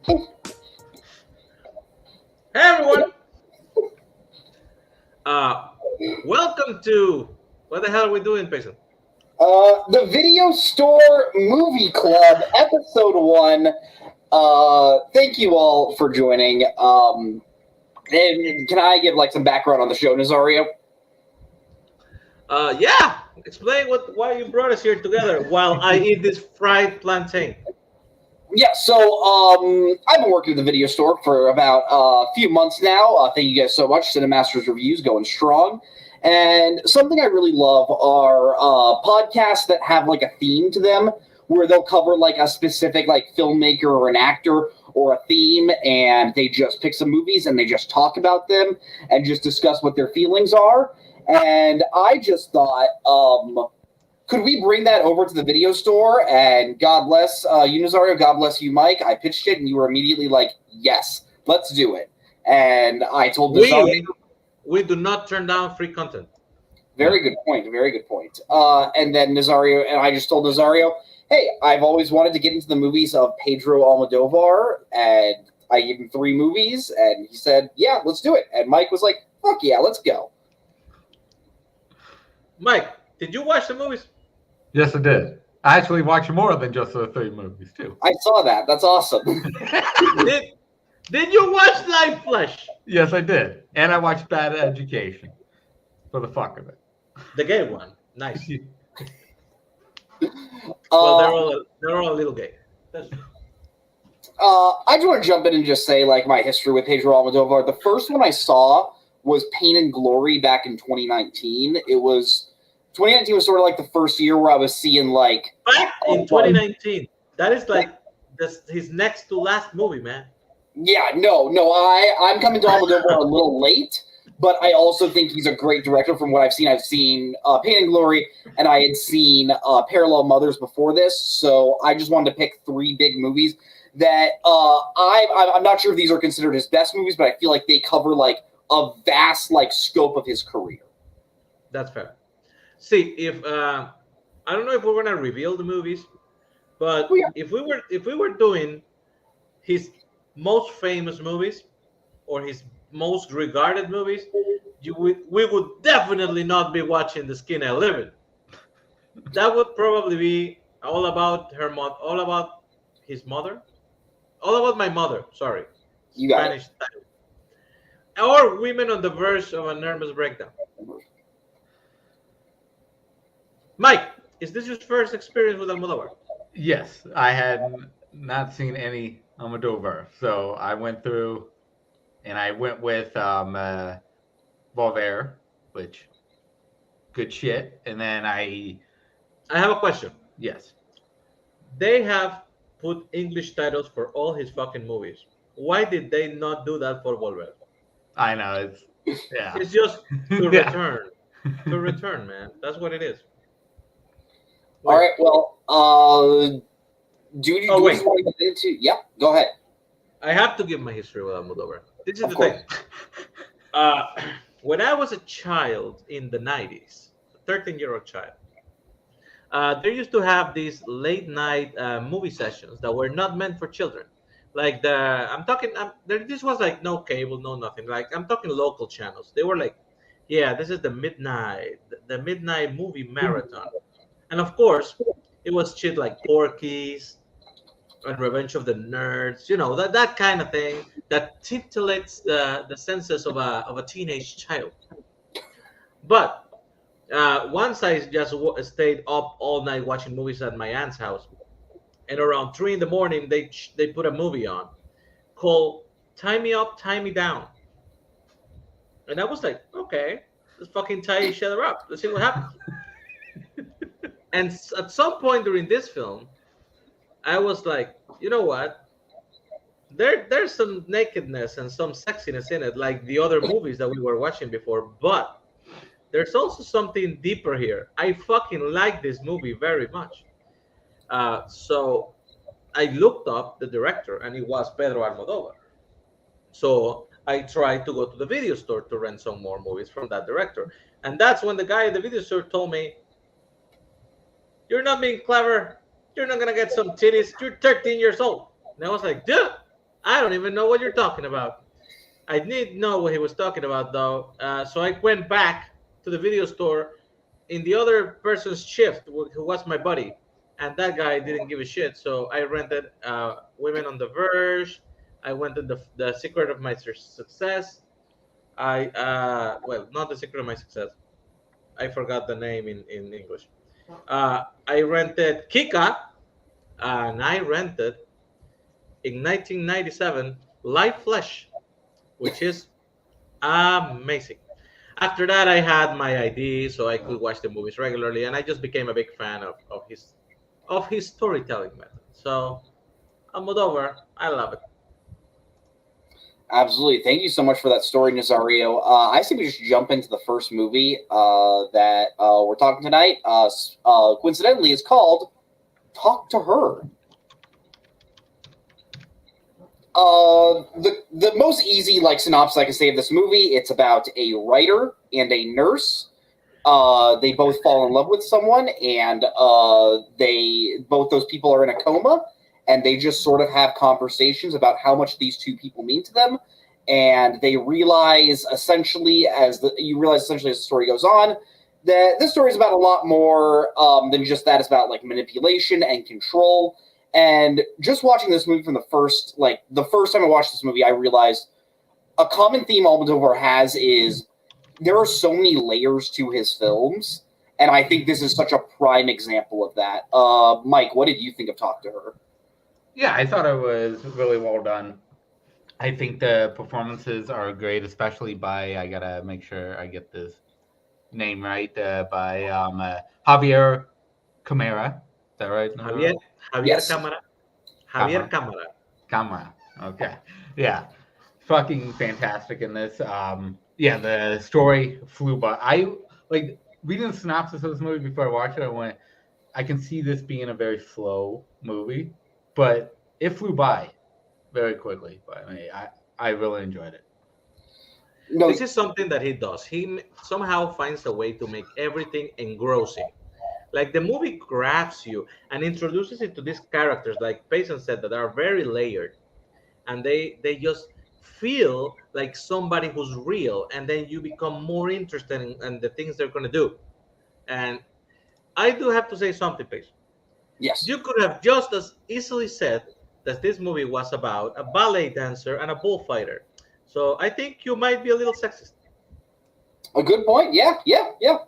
Hey everyone! Welcome to what the hell are we doing, Payson? The Video Store Movie Club, Episode 1. Thank you all for joining. And can I give some background on the show, Nazario? Yeah. Explain why you brought us here together while I eat this fried plantain. Yeah, so I've been working at the video store for about a few months now. Thank you guys so much. Cinemasters Reviews going strong. And something I really love are podcasts that have a theme to them, where they'll cover a specific filmmaker or an actor or a theme, and they just pick some movies and they just talk about them and just discuss what their feelings are. And I just thought, could we bring that over to the video store? And God bless you, Nazario. God bless you, Mike. I pitched it, and you were immediately like, yes, let's do it. And I told Nazario. We do not turn down free content. Very good point. Very good point. And then Nazario, and I just told Nazario, hey, I've always wanted to get into the movies of Pedro Almodovar, and I gave him 3 movies, and he said, yeah, let's do it. And Mike was like, fuck yeah, let's go. Mike, did you watch the movies? Yes, I did. I actually watched more than just the 3 movies, too. I saw that. That's awesome. Did you watch Live Flesh? Yes, I did. And I watched Bad Education for the fuck of it. The gay one. Nice. Well, they're all a little gay. I just want to jump in and just say, my history with Pedro Almodovar. The first one I saw was Pain and Glory back in 2019. 2019 was sort of the first year where I was seeing back in 2019. That is his next to last movie, man. Yeah, no, I'm coming to Almodovar a little late, but I also think he's a great director from what I've seen. I've seen Pain and Glory, and I had seen Parallel Mothers before this, so I just wanted to pick 3 big movies that I'm not sure if these are considered his best movies, but I feel like they cover a vast scope of his career. That's fair. See, if I don't know if we're gonna reveal the movies, but if we were doing his most famous movies or his most regarded movies, we would definitely not be watching The Skin I Live In. That would probably be all about all about his mother, all about my mother. Sorry, you got Spanish title. Or Women on the Verge of a Nervous Breakdown. Mike, is this your first experience with Almodovar? Yes, I had not seen any Almodovar, so I went through, and I went with Volver, which good shit, and then I have a question. Yes, they have put English titles for all his fucking movies. Why did they not do that for Volver? I know it's just to return, to return, man. That's what it is. Wait. All right, well, yeah, go ahead. I have to give my history with Almodovar. This is the thing. When I was a child in the 90s, a 13-year-old child, they used to have these late night movie sessions that were not meant for children. This was no cable, no nothing. I'm talking local channels. They were this is the midnight movie marathon. And of course, it was shit like Porky's and Revenge of the Nerds, that kind of thing that titillates the senses of a teenage child. But once I just stayed up all night watching movies at my aunt's house, and around 3 a.m, they put a movie on called Tie Me Up, Tie Me Down. And I was like, okay, let's fucking tie each other up. Let's see what happens. And at some point during this film, I was like, you know what? There's some nakedness and some sexiness in it, like the other movies that we were watching before. But there's also something deeper here. I fucking like this movie very much. So I looked up the director, and it was Pedro Almodovar. So I tried to go to the video store to rent some more movies from that director. And that's when the guy at the video store told me, you're not being clever. You're not going to get some titties. You're 13 years old. And I was like, dude, I don't even know what you're talking about. I didn't know what he was talking about though. So I went back to the video store in the other person's shift, who was my buddy, and that guy didn't give a shit. So I rented Women on the Verge. I went to the Secret of My Success. I well, not the Secret of My Success. I forgot the name in English. I rented Kika, and I rented in 1997 Live Flesh, which is amazing. After that, I had my ID, so I could watch the movies regularly, and I just became a big fan of his storytelling method. So Almodovar, I love it. Absolutely. Thank you so much for that story, Nazario. I say we just jump into the first movie that we're talking tonight. Coincidentally, it's called Talk to Her. The most easy synopsis I can say of this movie, it's about a writer and a nurse. They both fall in love with someone, and they both those people are in a coma, and they just sort of have conversations about how much these two people mean to them, and they realize essentially as the story goes on that this story is about a lot more than just that. It's about manipulation and control. And just watching this movie from the first time I watched this movie, I realized a common theme Almodovar has is there are so many layers to his films, and I think this is such a prime example of that. Mike, what did you think of Talk to Her? Yeah, I thought it was really well done. I think the performances are great, especially by, I gotta make sure I get this name right, by Javier Camara. Is that right? Javier Javier Yes. Cámara. Javier Camara. Cámara. Camara. Okay. Yeah. Fucking fantastic in this. Yeah, the story flew by. Reading the synopsis of this movie before I watched it, I went, I can see this being a very slow movie, but it flew by very quickly. But I really enjoyed it. No, This is something that he does. He somehow finds a way to make everything engrossing. Like the movie grabs you and introduces you to these characters, like Payson said, that are very layered, and they just feel like somebody who's real, and then you become more interested in the things they're going to do. And I do have to say something, Payson. yes. You could have just as easily said that this movie was about a ballet dancer and a bullfighter. So I think you might be a little sexist. A good point. Yeah.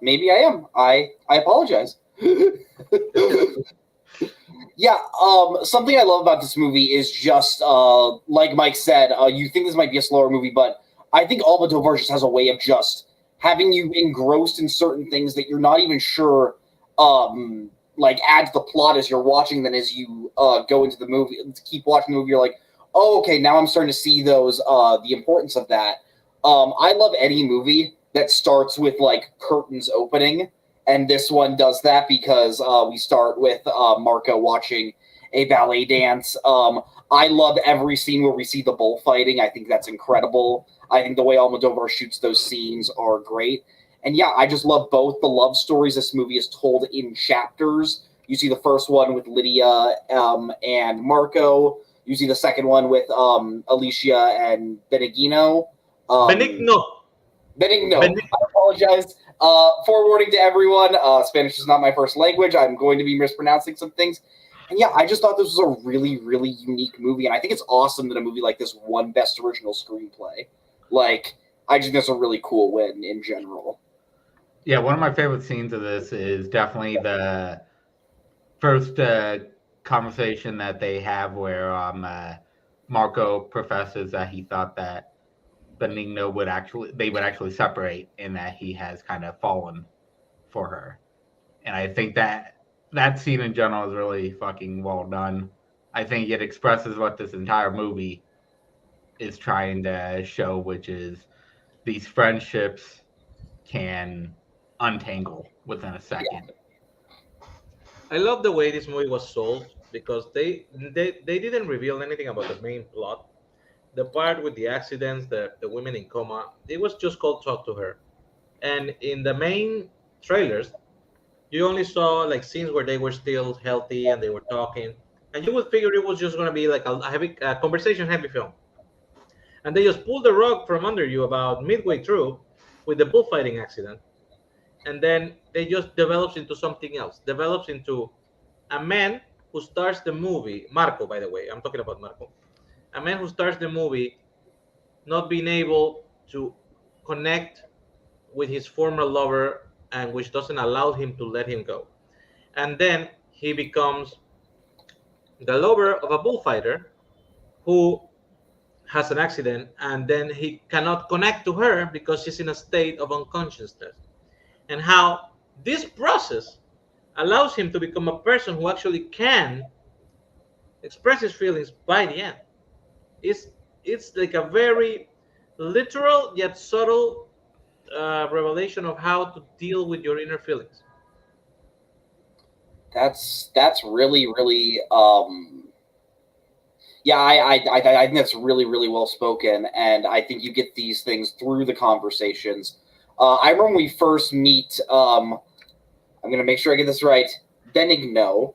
Maybe I am. I apologize. Yeah. Something I love about this movie is just like Mike said. You think this might be a slower movie, but I think Almodovar just has a way of just having you engrossed in certain things that you're not even sure add to the plot as you're watching. Then as you go into the movie, keep watching the movie, you're like, oh, okay, now I'm starting to see those the importance of that. I love any movie that starts with curtains opening, and this one does that because we start with Marco watching a ballet dance. I love every scene where we see the bullfighting. I think that's incredible. I think the way Almodovar shoots those scenes are great. And yeah, I just love both the love stories this movie is told in chapters. You see the first one with Lydia and Marco. You see the second one with Alicia and Benigno. Benigno. Benigno. Benig- I apologize. Forewarning to everyone, Spanish is not my first language. I'm going to be mispronouncing some things. And yeah, I just thought this was a really, really unique movie. And I think it's awesome that a movie like this won Best Original Screenplay. I just think it's a really cool win in general. Yeah, one of my favorite scenes of this is definitely the first conversation that they have where Marco professes that he thought that Benigno would actually separate, and that he has kind of fallen for her. And I think that scene in general is really fucking well done. I think it expresses what this entire movie is trying to show, which is these friendships can untangle within a second. I love the way this movie was sold because they didn't reveal anything about the main plot. The part with the accidents, the women in coma, it was just called Talk to Her. And in the main trailers, you only saw like scenes where they were still healthy and they were talking. and you would figure it was just going to be like a heavy conversation heavy film, and they just pull the rug from under you about midway through with the bullfighting accident, and then they just develops into something else, develops into a man who starts the movie, Marco, by the way, I'm talking about Marco, a man who starts the movie not being able to connect with his former lover, and which doesn't allow him to let him go. And then he becomes the lover of a bullfighter who has an accident, and then he cannot connect to her because she's in a state of unconsciousness. And how this process allows him to become a person who actually can express his feelings by the end. It's it's like a very literal yet subtle revelation of how to deal with your inner feelings. That's really really yeah, I think that's really really well spoken, and I think you get these things through the conversations. I remember when we first meet. I'm gonna make sure I get this right. Benigno.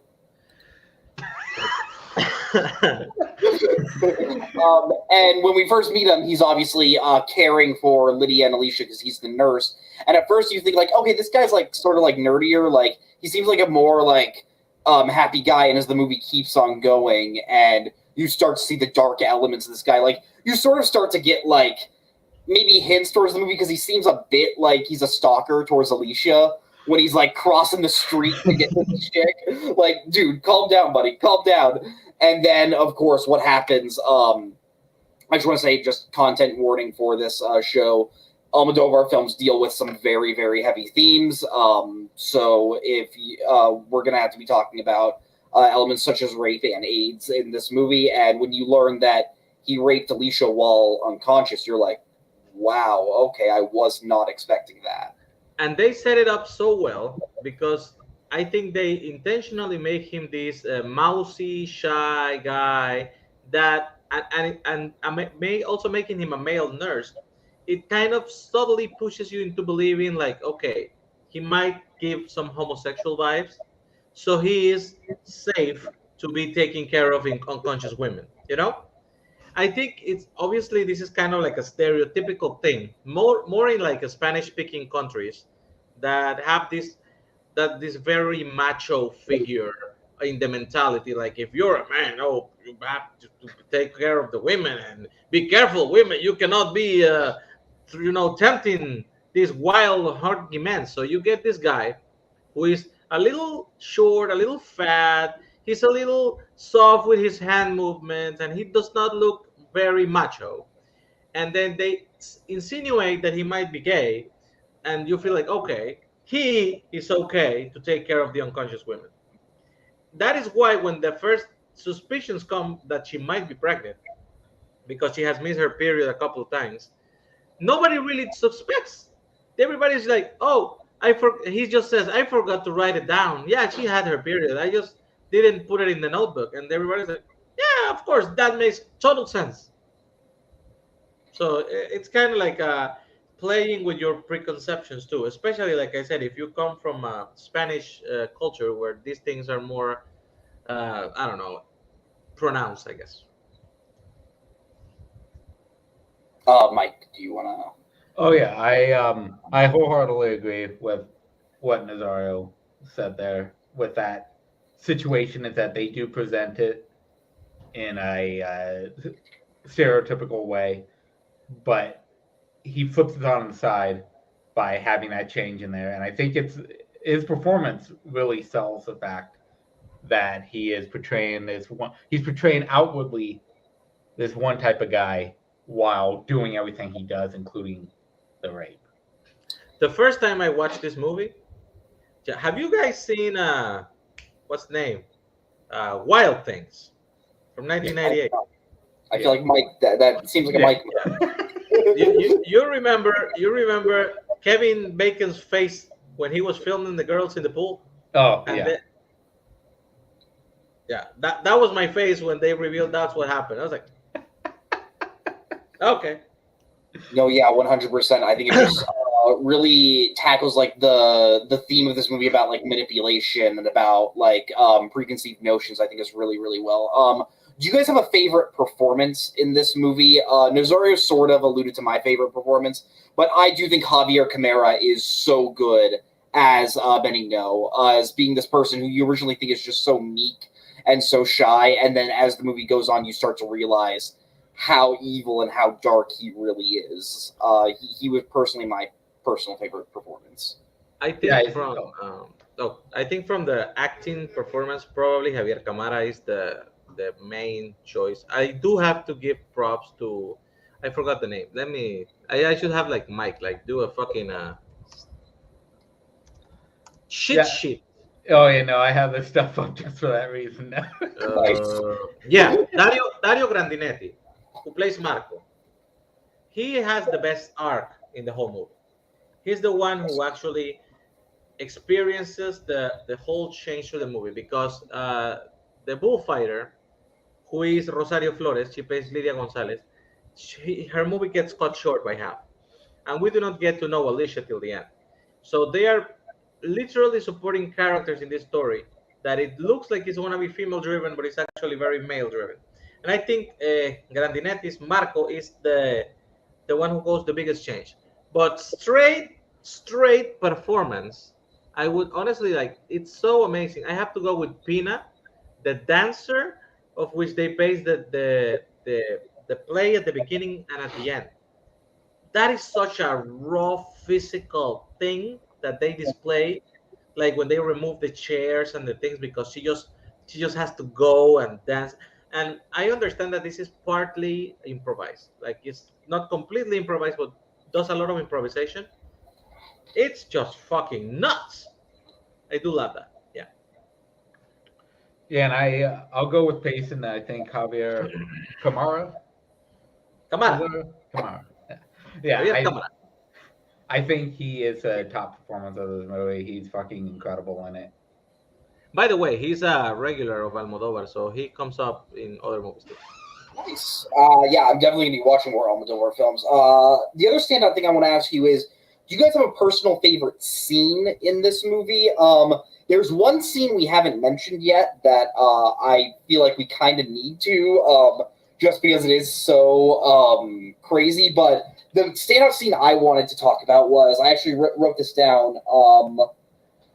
And when we first meet him, he's obviously caring for Lydia and Alicia because he's the nurse. And at first, you think like, okay, this guy's like sort of like nerdier. Like he seems like a more like happy guy. And as the movie keeps on going, and you start to see the dark elements of this guy, like you sort of start to get like maybe hints towards the movie because he seems a bit like he's a stalker towards Alicia when he's like crossing the street to get to this chick. Like, dude, calm down, buddy, calm down. And then, of course, what happens? I just want to say, just content warning for this show. Almodovar films deal with some very, very heavy themes. So if we're gonna have to be talking about elements such as rape and AIDS in this movie, and when you learn that he raped Alicia while unconscious, you're like, wow, okay, I was not expecting that. And they set it up so well because I think they intentionally make him this mousy, shy guy that, and may also making him a male nurse. It kind of subtly pushes you into believing, like, okay, he might give some homosexual vibes, so he is safe to be taking care of in unconscious women. You know, I think it's obviously this is kind of like a stereotypical thing, more in like a Spanish-speaking countries that have this very macho figure in the mentality. Like if you're a man, oh, you have to take care of the women and be careful, women. You cannot be, tempting these wild, hungry men. So you get this guy who is a little short, a little fat. He's a little soft with his hand movements, and he does not look very macho. And then they insinuate that he might be gay, and you feel like, okay, he is okay to take care of the unconscious women. That is why when the first suspicions come that she might be pregnant because she has missed her period a couple of times, nobody really suspects. Everybody's like, oh, he just says, I forgot to write it down. Yeah, she had her period. I just didn't put it in the notebook. And everybody's like, yeah, of course, that makes total sense. So it's kind of like playing with your preconceptions too, especially like I said, if you come from a Spanish culture where these things are more, I don't know, pronounced, I guess. Mike, do you want to? Oh yeah, I wholeheartedly agree with what Nazario said there. With that situation, is that they do present it in a stereotypical way, but he flips it on the side by having that change in there, and I think it's his performance really sells the fact that he is portraying this one. He's portraying outwardly this one type of guy while doing everything he does, including the rape. The first time I watched this movie, have you guys seen what's the name? Wild Things from 1998. I feel like Mike. That seems like a Mike. You remember Kevin Bacon's face when he was filming the girls in the pool? Oh, And yeah. then- yeah, that was my face when they revealed that's what happened. I was like, okay. No, yeah, 100%. I think it just really tackles like the theme of this movie about like manipulation and about like preconceived notions. I think is really really well. Do you guys have a favorite performance in this movie? Nazario sort of alluded to my favorite performance, but I do think Javier Camara is so good as Benigno, as being this person who you originally think is just so meek and so shy, and then as the movie goes on, you start to realize how evil and how dark he really is. He was personally my personal favorite performance. I Yeah, think from I think from the acting performance, probably Javier Camara is the main choice. I do have to give props to, I forgot the name. I should have like Mike like do a fucking shit yeah. sheet. Oh, yeah, no, I have this stuff up just for that reason now. Nice. Yeah, Dario Grandinetti, who plays Marco. He has the best arc in the whole movie. He's the one who actually experiences the whole change to the movie because the bullfighter, who is Rosario Flores, she plays Lydia Gonzalez. Her movie gets cut short by half, and we do not get to know Alicia till the end. So they are literally supporting characters in this story that it looks like it's going to be female driven, but it's actually very male driven. And I think Grandinetti's Marco is the one who goes the biggest change. But straight performance, I would honestly like. It's so amazing. I have to go with Pina, the dancer, of which they base the play at the beginning and at the end. That is such a raw physical thing that they display, like when they remove the chairs and the things because she just has to go and dance. And I understand that this is partly improvised, like it's not completely improvised, but does a lot of improvisation. It's just fucking nuts. I do love that. Yeah. Yeah, and I'll go with Payson. I think Javier Camara. Is Camara. that Camara? Yeah, yeah. Javier Camara. I think he is a top performance of this movie. He's fucking incredible in it. By the way, he's a regular of Almodovar, so he comes up in other movies too. Nice. Yeah, I'm definitely gonna be watching more Almodovar films. The other standout thing I want to ask you is, do you guys have a personal favorite scene in this movie? There's one scene we haven't mentioned yet that I feel like we kind of need to, just because it is so crazy. But the standout scene I wanted to talk about was, I actually wrote this down.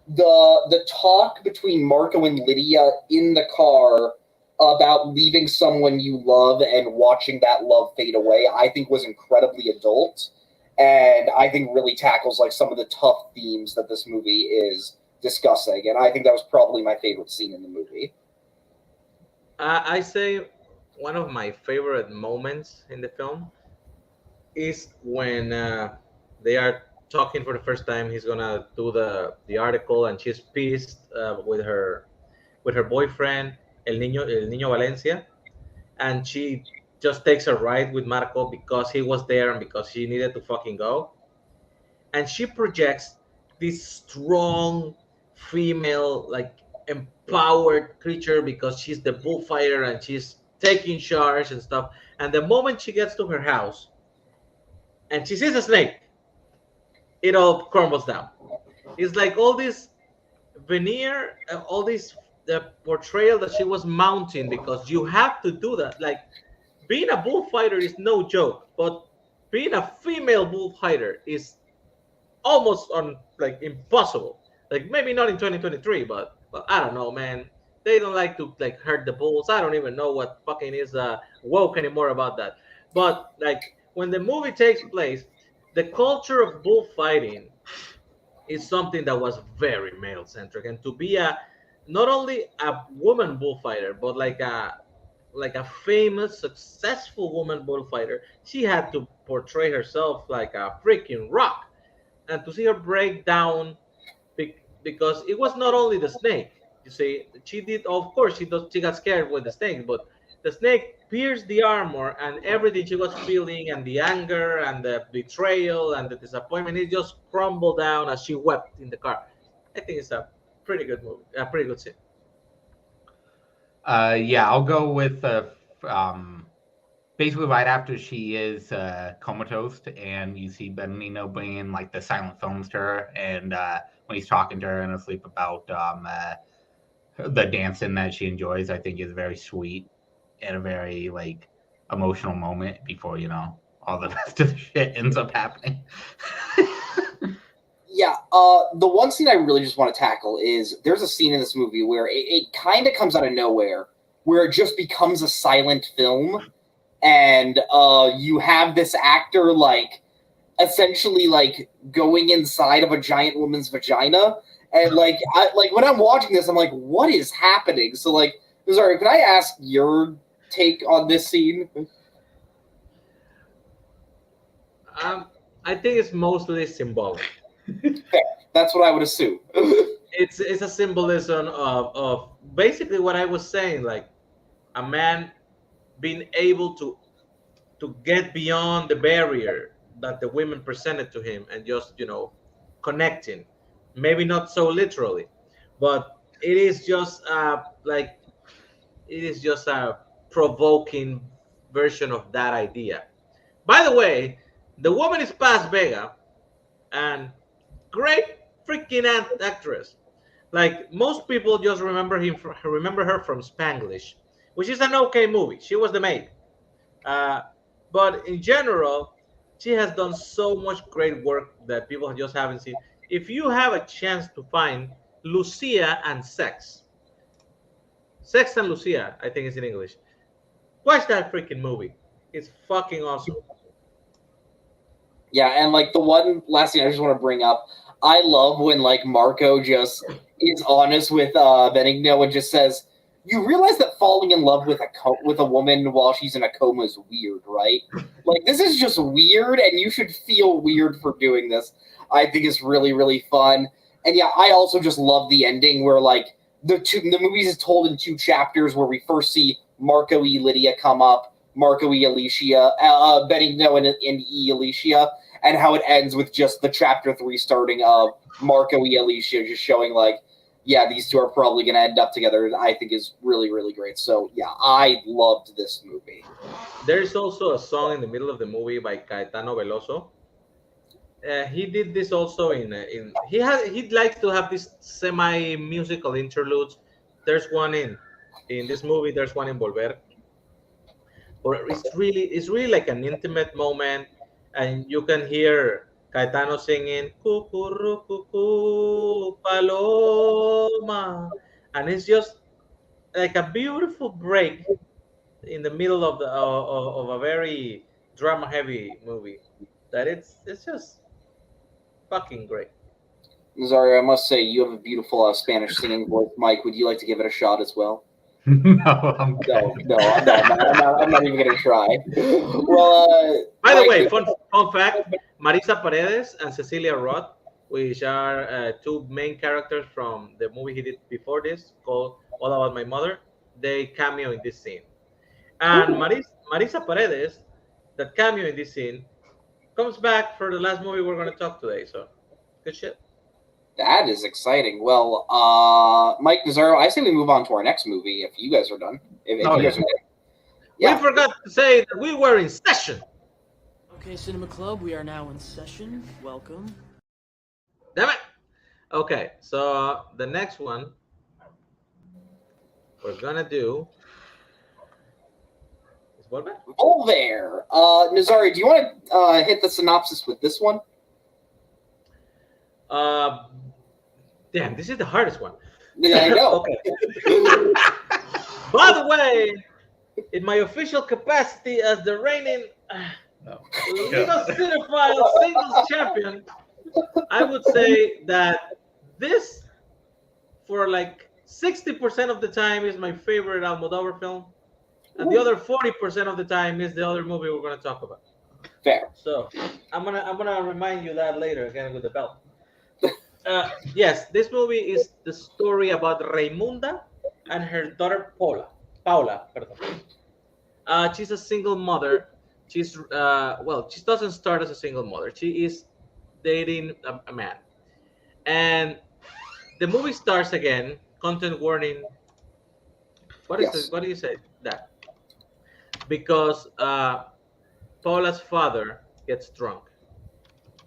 The talk between Marco and Lydia in the car about leaving someone you love and watching that love fade away, I think was incredibly adult, and I think really tackles like some of the tough themes that this movie is discussing. And I think that was probably my favorite scene in the movie. I say one of my favorite moments in the film is when they are talking for the first time. He's gonna do the article, and she's pissed with her boyfriend, El Niño Valencia, and she just takes a ride with Marco because he was there and because she needed to fucking go. And she projects this strong female, like empowered creature because she's the bullfighter and she's taking charge and stuff. And the moment she gets to her house and she sees a snake, it all crumbles down. It's like all this veneer, all this the portrayal that she was mounting because you have to do that. Like being a bullfighter is no joke, but being a female bullfighter is almost on like impossible. Like maybe not in 2023, but I don't know, man. They don't like to like hurt the bulls. I don't even know what fucking is woke anymore about that. But like when the movie takes place, the culture of bullfighting is something that was very male centric, and to be a not only a woman bullfighter but like a famous successful woman bullfighter, she had to portray herself like a freaking rock. And to see her break down because it was not only the snake. You see, she did, of course, she got scared with the snake, but the snake pierced the armor, and everything she was feeling, and the anger, and the betrayal, and the disappointment, it just crumbled down as she wept in the car. I think it's a pretty good movie, a pretty good scene. Yeah, I'll go with um basically right after she is comatose, and you see Benigno bringing like the silent films to her, and when he's talking to her in her sleep about the dancing that she enjoys, I think is very sweet and a very like emotional moment before all the rest of the shit ends up happening. Yeah, the one scene I really just want to tackle is there's a scene in this movie where it kind of comes out of nowhere, where it just becomes a silent film, and you have this actor like essentially like going inside of a giant woman's vagina, and like when I'm watching this, I'm like, what is happening? So like, sorry, can I ask your take on this scene? I think it's mostly symbolic. Fair. That's what I would assume. It's a symbolism of basically what I was saying, like a man being able to get beyond the barrier that the women presented to him and just connecting, maybe not so literally, but it is just like it is just a provoking version of that idea. By the way, the woman is Paz Vega, and great freaking actress. Like most people just remember her from Spanglish, which is an okay movie. She was the maid. Uh, but in general, she has done so much great work that people just haven't seen. If you have a chance to find Lucia and Sex and Lucia, I think it's in English. Watch that freaking movie. It's fucking awesome. Yeah, and like the one last thing I just want to bring up, I love when like Marco just is honest with Benigno and just says, "You realize that falling in love with with a woman while she's in a coma is weird, right? Like this is just weird, and you should feel weird for doing this." I think it's really really fun, and yeah, I also just love the ending where like the movie is told in two chapters where we first see Marco E. Lydia come up, Marco E. Alicia, Benigno and E. Alicia, and how it ends with just the chapter 3 starting of Marco E. Alicia just showing like, yeah, these two are probably going to end up together. I think is really, really great. So yeah, I loved this movie. There's also a song in the middle of the movie by Caetano Veloso. He did this also in he likes to have these semi musical interludes. There's one in this movie. There's one in Volver, or it's really like an intimate moment, and you can hear Caetano singing "Cucurru cucú paloma," and it's just like a beautiful break in the middle of a very drama heavy movie. That it's just fucking great. Nazario, I must say, you have a beautiful Spanish singing voice. Mike, would you like to give it a shot as well? No, I'm good. No, I'm not even going to try. Well, By the Mike, way, fun fact: Marisa Paredes and Cecilia Roth, which are two main characters from the movie he did before this, called All About My Mother, they cameo in this scene. And Marisa Paredes, that cameo in this scene, comes back for the last movie we're going to talk today. So, good shit. that is exciting. Well, Mike, Nazario, I say we move on to our next movie if you guys are done. If Oh, you guys yeah. are done. We Yeah. forgot to say that we were in session. Okay, Cinema Club, we are now in session. Welcome. Damn it. Okay, so the next one we're gonna do is Volver. Oh, there. Nazario, do you want to hit the synopsis with this one? Damn, this is the hardest one. Yeah, I know. Okay. By the way, in my official capacity as the reigning legal cinephile singles champion, I would say that this, for like 60% of the time, is my favorite Almodovar film, and the other 40% of the time is the other movie we're going to talk about. Fair. So I'm gonna remind you that later again with the belt. Yes, this movie is the story about Raimunda and her daughter Paula. Perdón. She's a single mother. She's well, she doesn't start as a single mother. She is dating a man, and the movie starts again. Content warning. What is Yes. it? What do you say? That because Paula's father gets drunk,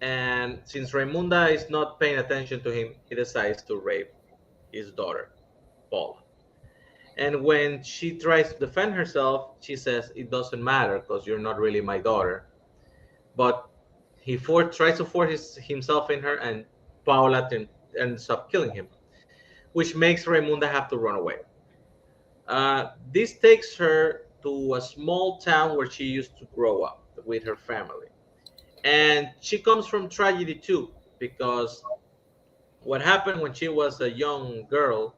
and since Raimunda is not paying attention to him, he decides to rape his daughter, Paula. And when she tries to defend herself, she says, "It doesn't matter because you're not really my daughter." But tries to force himself in her, and Paula ends up killing him, which makes Raimunda have to run away. This takes her to a small town where she used to grow up with her family. And she comes from tragedy too, because what happened when she was a young girl,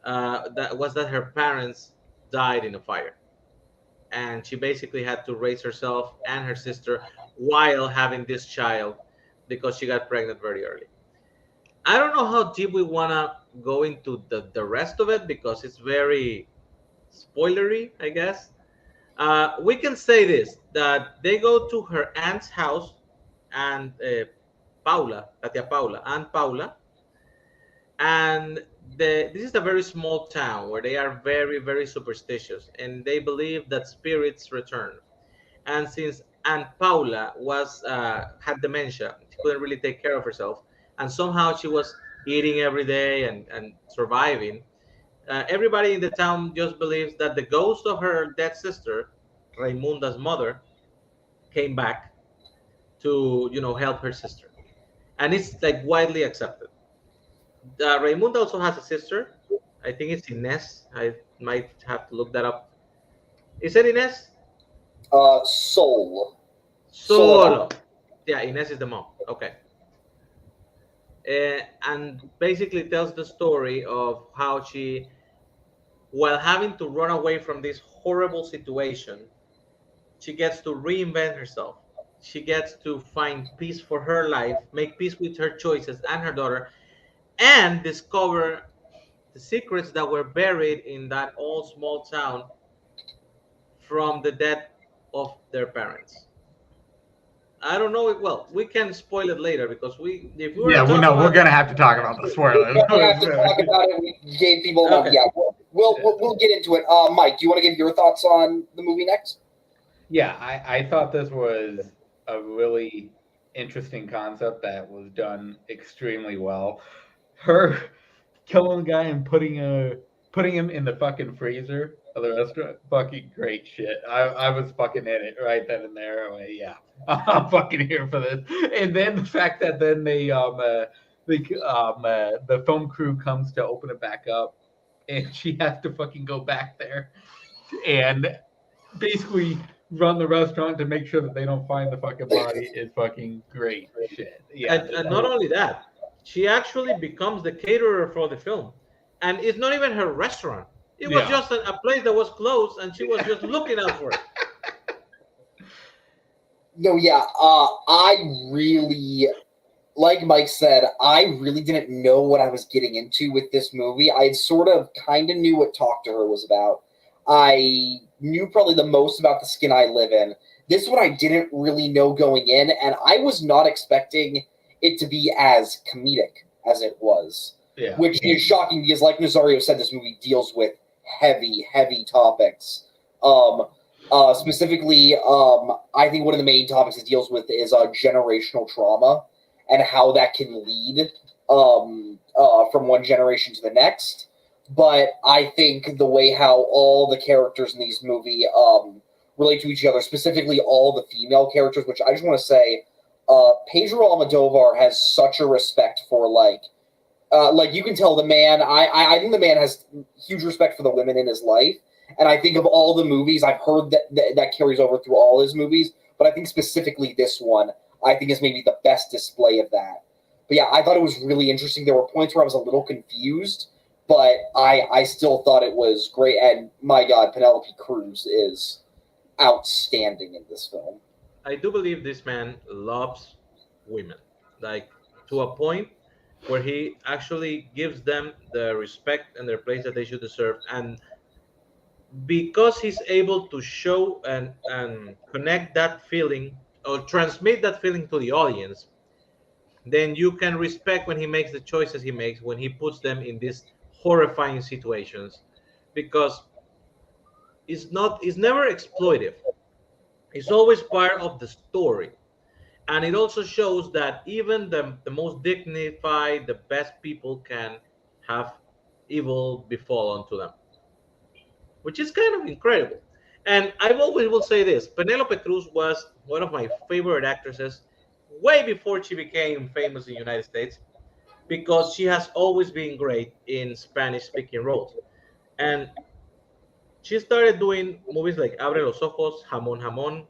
that her parents died in a fire, and she basically had to raise herself and her sister while having this child because she got pregnant very early. I don't know how deep we want to go into the rest of it because it's very spoilery, I guess. We can say this, that they go to her aunt's house, and Tatia Paula, Aunt Paula, and this is a very small town where they are very, very superstitious, and they believe that spirits return. And since Aunt Paula was had dementia, she couldn't really take care of herself, and somehow she was eating every day and surviving. Everybody in the town just believes that the ghost of her dead sister, Raimunda's mother, came back to help her sister, and it's like widely accepted. Raimunda also has a sister. I think it's Ines. I might have to look that up. Is it Ines? Soul. Solo. Yeah, Ines is the mom. Okay. And basically tells the story of how she, while having to run away from this horrible situation, she gets to reinvent herself. She gets to find peace for her life, make peace with her choices and her daughter, and discover the secrets that were buried in that old small town from the death of their parents. I don't know it well. We can spoil it later because if we were to Yeah, well, talk no, we're about gonna have to talk about the spoilers. We have to talk about it. We gave people enough. okay, Yeah, we'll get into it. Mike, do you want to give your thoughts on the movie next? Yeah, I thought this was a really interesting concept that was done extremely well. Her killing the guy and putting him in the fucking freezer of the restaurant, fucking great shit. I was fucking in it right then and there. I'm like, yeah, I'm fucking here for this. And then the fact that then the film crew comes to open it back up, and she has to fucking go back there and basically run the restaurant to make sure that they don't find the fucking body is fucking great shit. Yeah. and not only that, she actually becomes the caterer for the film, and it's not even her restaurant. It was Yeah. just a place that was closed, and she was just looking out for it. No, yeah. I really, like Mike said, I really didn't know what I was getting into with this movie. I sort of kind of knew what Talk to Her was about. I knew probably the most about The Skin I Live In. This one I didn't really know going in, and I was not expecting it to be as comedic as it was. Yeah. Which is shocking because, like Nazario said, this movie deals with heavy, heavy topics. Specifically, I think one of the main topics it deals with is generational trauma and how that can lead from one generation to the next. But I think the way how all the characters in these movie relate to each other, specifically all the female characters, which I just want to say, Pedro Almodovar has such a respect for like you can tell the man. I think the man has huge respect for the women in his life, and I think of all the movies I've heard that carries over through all his movies. But I think specifically this one, I think is maybe the best display of that. But yeah, I thought it was really interesting. There were points where I was a little confused, but I still thought it was great. And my God, Penelope Cruz is outstanding in this film. I do believe this man loves women, like to a point where he actually gives them the respect and their place that they should deserve. And because he's able to show and connect that feeling or transmit that feeling to the audience, then you can respect when he makes the choices he makes when he puts them in these horrifying situations, because is never exploitive. It's always part of the story. And it also shows that even the most dignified, the best people can have evil befall onto them, which is kind of incredible. And I always will say this: Penelope Cruz was one of my favorite actresses way before she became famous in the United States because she has always been great in Spanish speaking roles. And she started doing movies like Abre los Ojos, Jamón Jamón,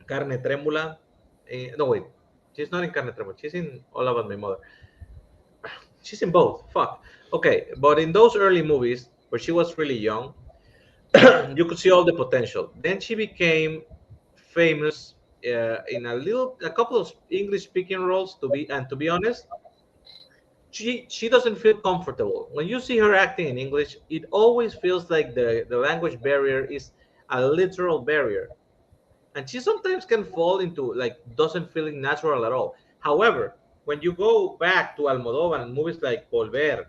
Carne Trémula. No, wait. She's not in Carne Trémula. She's in All About My Mother. She's in both. Fuck. Okay. But in those early movies where she was really young, you could see all the potential. Then she became famous in a couple of English speaking roles. To be honest, she doesn't feel comfortable when you see her acting in English. It always feels like the language barrier is a literal barrier, and she sometimes can fall into like doesn't feeling natural at all. However, when you go back to Almodovar and movies like Volver,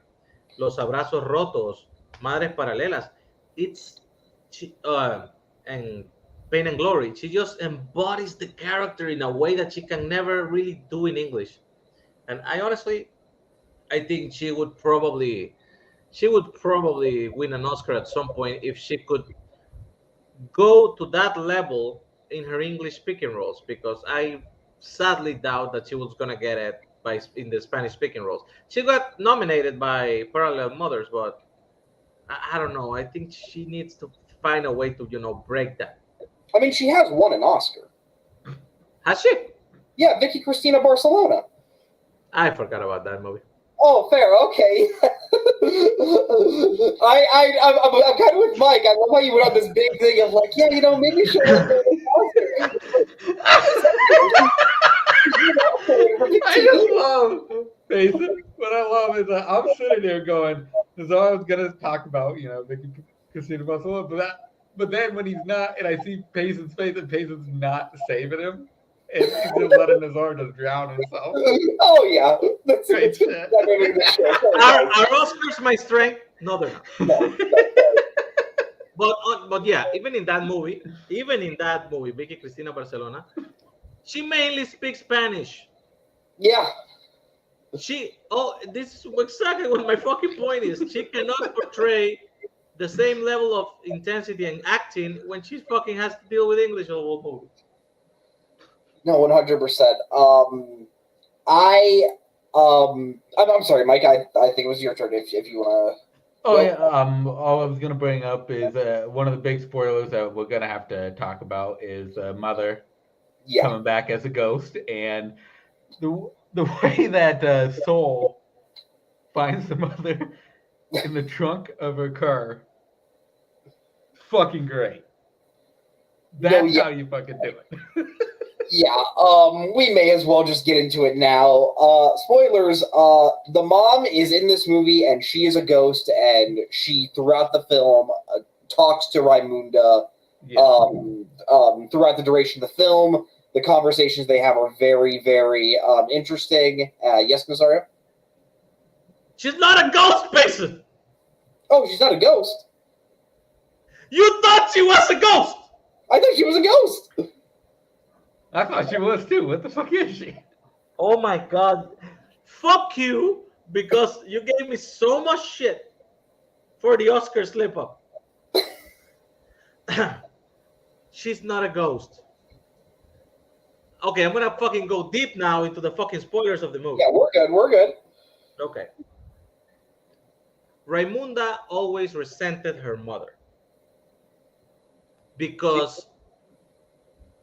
Los Abrazos Rotos, Madres Paralelas, it's she, and Pain and Glory. She just embodies the character in a way that she can never really do in English. And I think she would probably win an Oscar at some point if she could go to that level in her English speaking roles, because I sadly doubt that she was gonna get it by in the Spanish speaking roles. She got nominated by Parallel Mothers, but I don't know. I think she needs to find a way to break that. I mean, she has won an Oscar. Has she? Yeah, Vicky Cristina Barcelona. I forgot about that movie. Oh, fair. Okay. I'm kind of with Mike. I love how you went on this big thing of like, yeah, maybe she'll win an I just love Payson. What I love is that I'm sitting there going, Nazario was gonna talk about, Vicky Casino Barcelona, but then when he's not, and I see Payson's face, and Payson's not saving him, and he's just letting Nazario just drown himself. Oh yeah, that's Great shit. Are Oscars my strength? No, they're not. But yeah, even in that movie, Vicky Cristina Barcelona, she mainly speaks Spanish. Yeah. This is exactly what my fucking point is. She cannot portray the same level of intensity and acting when she fucking has to deal with English the whole movie. No, 100%. I'm sorry, Mike. I think it was your turn. If you want to. Oh yeah. All I was gonna bring up is one of the big spoilers that we're gonna have to talk about is Mother coming back as a ghost, and the way that Soul finds the mother in the trunk of her car, fucking great. That's how you fucking do it. Yeah, we may as well just get into it now. Spoilers, the mom is in this movie, and she is a ghost, and she, throughout the film, talks to Raimunda. Throughout the duration of the film, the conversations they have are very, very interesting. Yes, Nazario? She's not a ghost, Payson! Oh, she's not a ghost? You thought she was a ghost! I thought she was a ghost! I thought she was too. What the fuck is she? Oh my god. Fuck you, because you gave me so much shit for the Oscar slip up. She's not a ghost. Okay, I'm gonna fucking go deep now into the fucking spoilers of the movie. Yeah, we're good. Okay. Raimunda always resented her mother because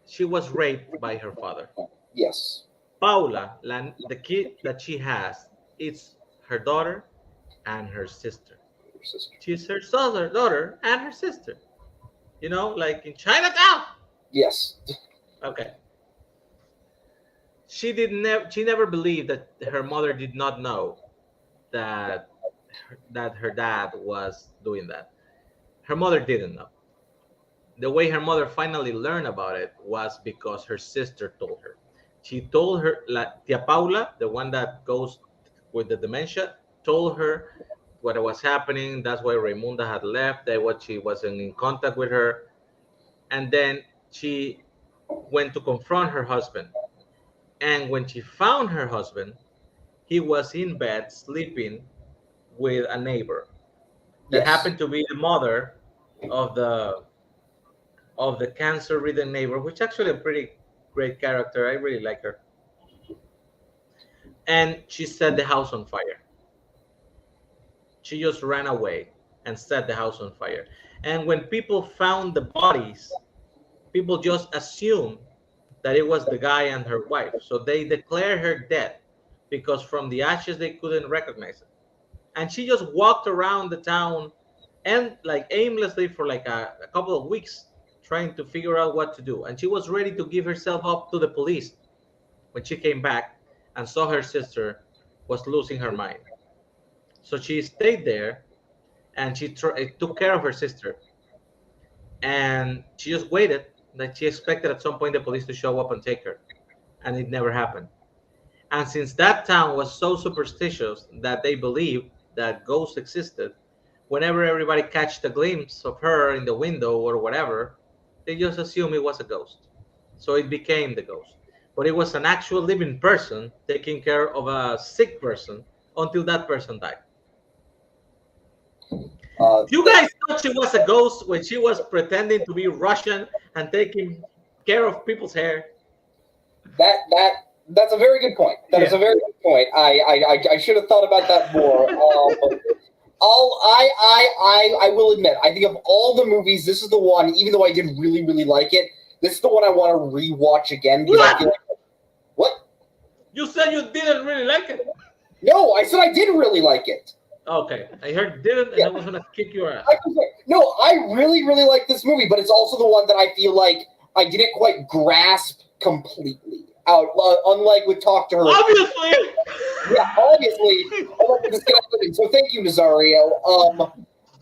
she was raped by her father. Yes. Paula, the kid that she has, it's her daughter and her sister. She's her daughter and her sister. Like in Chinatown. Yes. Okay. She never believed that her mother did not know that her dad was doing that. Her mother didn't know. The way her mother finally learned about it was because her sister told her. She told her, Tia Paula, the one that goes with the dementia, told her what was happening. That's why Raimunda had left. That what she wasn't in contact with her, and then she went to confront her husband. And when she found her husband, he was in bed sleeping with a neighbor that Yes. happened to be the mother of the cancer-ridden neighbor, which actually a pretty great character. I really like her. And she set the house on fire. She just ran away and set the house on fire. And when people found the bodies, people just assumed that it was the guy and her wife. So they declared her dead because from the ashes they couldn't recognize it. And she just walked around the town and like aimlessly for like a couple of weeks trying to figure out what to do. And she was ready to give herself up to the police when she came back and saw her sister was losing her mind. So she stayed there and took care of her sister. And she just waited. Like she expected at some point the police to show up and take her. And it never happened. And since that town was so superstitious that they believed that ghosts existed, whenever everybody catched a glimpse of her in the window or whatever, they just assumed it was a ghost. So it became the ghost. But it was an actual living person taking care of a sick person until that person died. Uh, You guys thought she was a ghost when she was pretending to be Russian and taking care of people's hair. that's a very good point. That is Yeah. a very good point. I should have thought about that more. I will admit, I think of all the movies, this is the one. Even though I did really really like it, this is the one I want to rewatch again because I feel What? like what? You said you didn't really like it. No, I said I did really like it. Okay, I heard didn't, and Yeah. I was gonna kick your ass. No, I really, really like this movie, but it's also the one that I feel like I didn't quite grasp completely. Out, unlike with Talk to Her. Obviously. Yeah, obviously. So thank you, Nazario.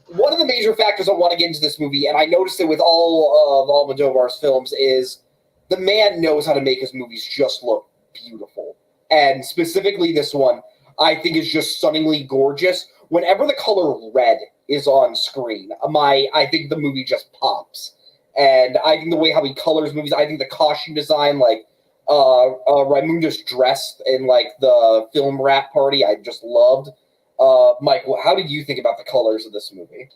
One of the major factors I want to get into this movie, and I noticed it with all of Almodovar's films, is the man knows how to make his movies just look beautiful. And specifically this one, I think is just stunningly gorgeous. Whenever the color red is on screen, I think the movie just pops. And I think the way how he colors movies, I think the costume design, like Raimunda's dress in like the film wrap party, I just loved. Mike, how did you think about the colors of this movie?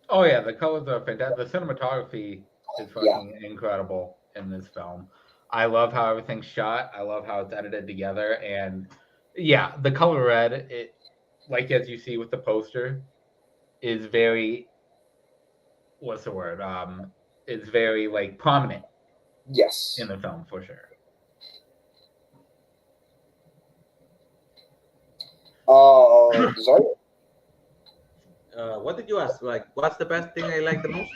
Oh yeah, the colors are fantastic. The cinematography is Yeah. fucking incredible in this film. I love how everything's shot. I love how it's edited together, and yeah, the color red, it like as you see with the poster, is very what's the word? Is very like prominent Yes. in the film for sure. Sorry. What did you ask? Like, what's the best thing I like the most?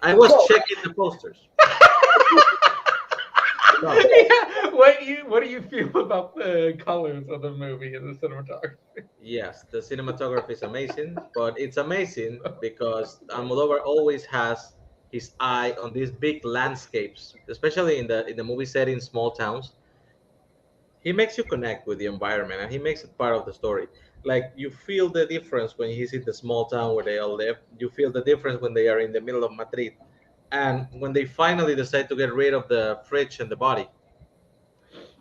I was No. checking the posters. No. Yeah, what do you feel about the colors of the movie and the cinematography? Yes, the cinematography is amazing, but it's amazing because Almodovar always has his eye on these big landscapes, especially in the movie set in small towns. He makes you connect with the environment and he makes it part of the story. Like you feel the difference when he's in the small town where they all live. You feel the difference when they are in the middle of Madrid. And when they finally decide to get rid of the fridge and the body,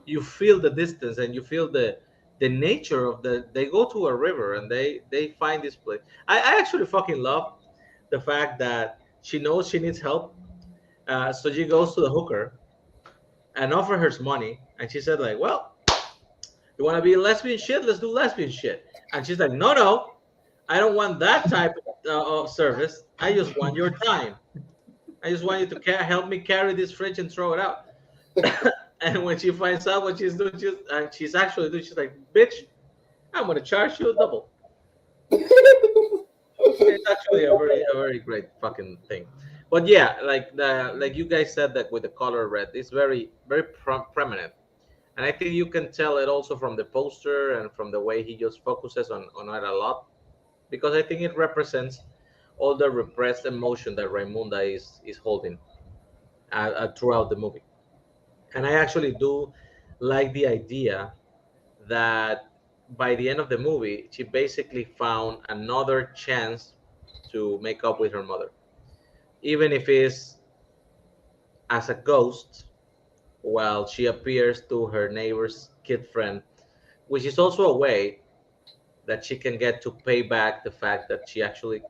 you feel the distance and you feel the nature of they go to a river and they find this place. I actually fucking love the fact that she knows she needs help. So she goes to the hooker and offer her money. And she said like, well, you want to be lesbian shit? Let's do lesbian shit. And she's like, no, no, I don't want that type of service. I just want your time. I just want you to help me carry this fridge and throw it out. And when she finds out what she's doing, she's actually doing, she's like, bitch, I'm going to charge you double. It's actually a very great fucking thing. But yeah, like you guys said that with the color red, it's very prominent. And I think you can tell it also from the poster and from the way he just focuses on it a lot, because I think it represents all the repressed emotion that Raimunda is holding throughout the movie. And I actually do like the idea that by the end of the movie, she basically found another chance to make up with her mother, even if it's as a ghost, while she appears to her neighbor's kid friend, which is also a way that she can get to pay back the fact that she actually,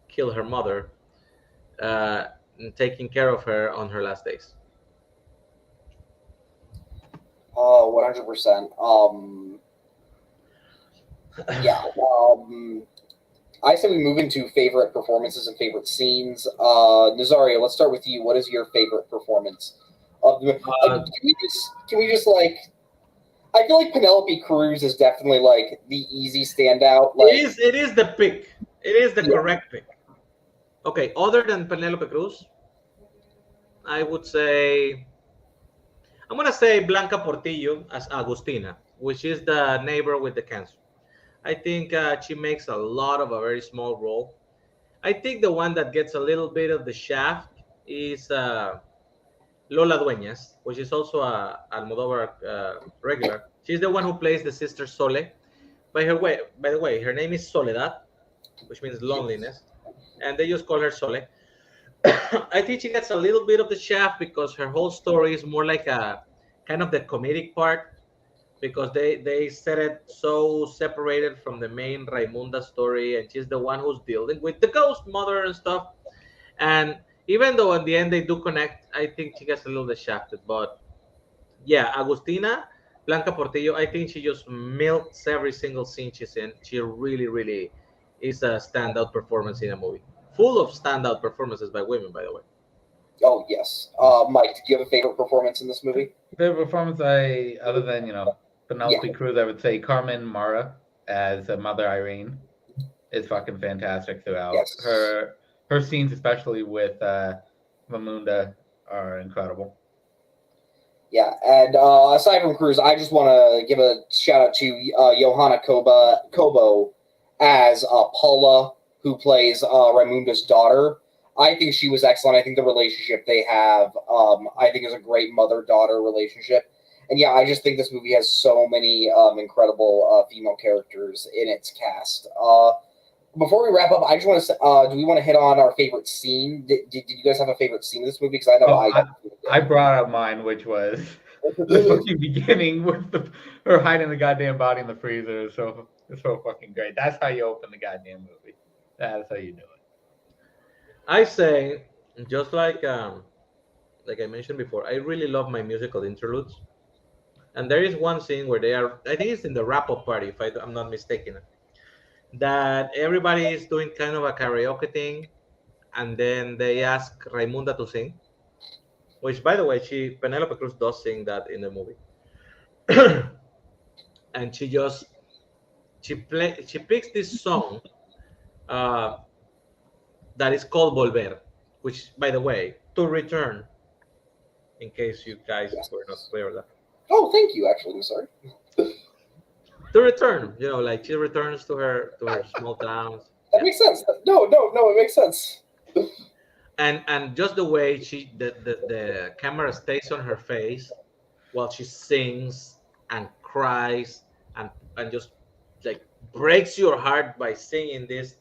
killed her mother, and taking care of her on her last days. 100%. Yeah. I say we move into favorite performances and favorite scenes. Nazario, let's start with you. What is your favorite performance of the? Uh, Can we just like? I feel like Penelope Cruz is definitely like the easy standout. it Like, is it is the pick. It is the yeah, correct pick. Okay, other than Penelope Cruz, I would say I'm gonna say Blanca Portillo as Agustina, which is the neighbor with the cancer. I think she makes a lot of a very small role. I think the one that gets a little bit of the shaft is Lola Dueñas, which is also a Almodovar regular. She's the one who plays the sister Sole. By the way, her name is Soledad, which means loneliness, and they just call her Sole. I think she gets a little bit of the shaft because her whole story is more like a kind of the comedic part, because they set it so separated from the main Raimunda story, and she's the one who's dealing with the ghost mother and stuff. And even though in the end they do connect, I think she gets a little bit shafted. But yeah, Agustina Blanca Portillo, I think she just milks every single scene she's in. She really, really is a standout performance in a movie. Full of standout performances by women, by the way. oh yes. Mike, do you have a favorite performance in this movie? Favorite performance, other than Yeah. Penelope Cruz, I would say Carmen Mara as Mother Irene is fucking fantastic throughout. Yes. Her scenes, especially with Mamunda, are incredible. Yeah, and aside from Cruz, I just want to give a shout out to Johanna Kobo as Paula, who plays Raimunda's daughter. I think she was excellent. I think the relationship they have, I think, is a great mother-daughter relationship. And yeah, I just think this movie has so many incredible female characters in its cast. Before we wrap up, I just want to do we want to hit on our favorite scene? Did you guys have a favorite scene in this movie? Because I know Oh, I I brought up mine, which was the fucking beginning with her hiding the goddamn body in the freezer. It's so fucking great. That's how you open the goddamn movie. That's how you do it. I say, just like I mentioned before, I really love my musical interludes. And there is one scene where they are, I think it's in the wrap up party, if I'm not mistaken, that everybody is doing kind of a karaoke thing. And then they ask Raimunda to sing, which, by the way, Penelope Cruz does sing that in the movie. And she picks this song uh, that is called Volver, which, by the way, to return, in case you guys were not yes. clear with that. Oh, thank you. Actually, I'm sorry. To return, like she returns to her small towns. That Yeah. makes sense. No, no, no. It makes sense. And just the way the camera stays on her face while she sings and cries and just like breaks your heart by singing this.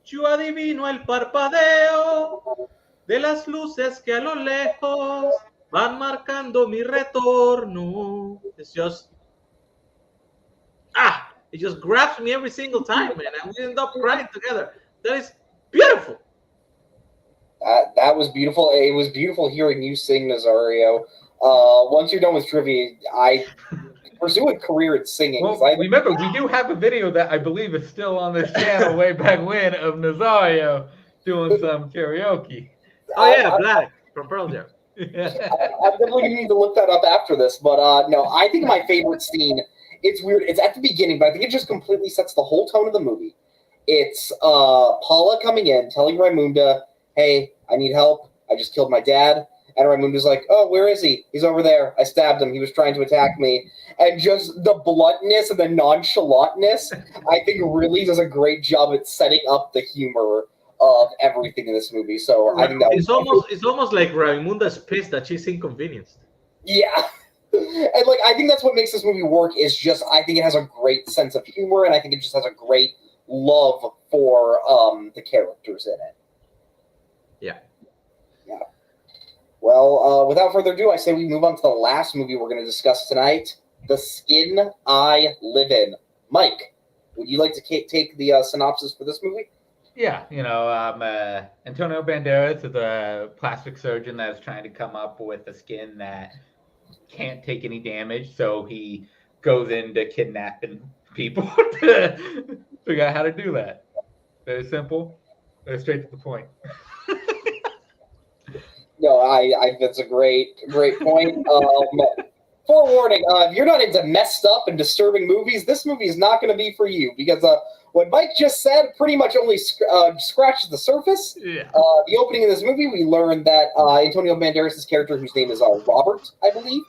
Yo adivino el parpadeo de las luces que a lo lejos van marcando mi retorno. It's just it just grabs me every single time, man, and we end up crying together. That is beautiful. That was beautiful. It was beautiful hearing you sing, Nazario. Once you're done with trivia, I pursue a career in singing. Well, remember, we do have a video that I believe is still on this channel way back when of Nazario doing some karaoke. Oh yeah, Black from Pearl Jam. I'm definitely gonna need to look that up after this. But no, I think my favorite scene. It's weird. It's at the beginning, but I think it just completely sets the whole tone of the movie. It's Paula coming in, telling Raimunda, "Hey, I need help. I just killed my dad." And Raimunda's like, "Oh, where is he? He's over there. I stabbed him. He was trying to attack me." And just the bluntness and the nonchalantness, I think, really does a great job at setting up the humor of everything in this movie. So I think that It's almost like Raimunda's pissed that she's inconvenienced. yeah. And like I think that's what makes this movie work is just I think it has a great sense of humor and I think it just has a great love for the characters in it. Yeah. Yeah. Well, without further ado, I say we move on to the last movie we're going to discuss tonight, The Skin I Live In. Mike, would you like to take the synopsis for this movie? Yeah, Antonio Banderas is a plastic surgeon that's trying to come up with a skin that can't take any damage, so he goes into kidnapping people to figure out how to do that. Very simple, very straight to the point. No, I that's a great point. Forewarning, if you're not into messed up and disturbing movies, this movie is not going to be for you because what Mike just said pretty much only scratches the surface. Yeah. The opening of this movie, we learned that Antonio Banderas' character, whose name is Robert, I believe.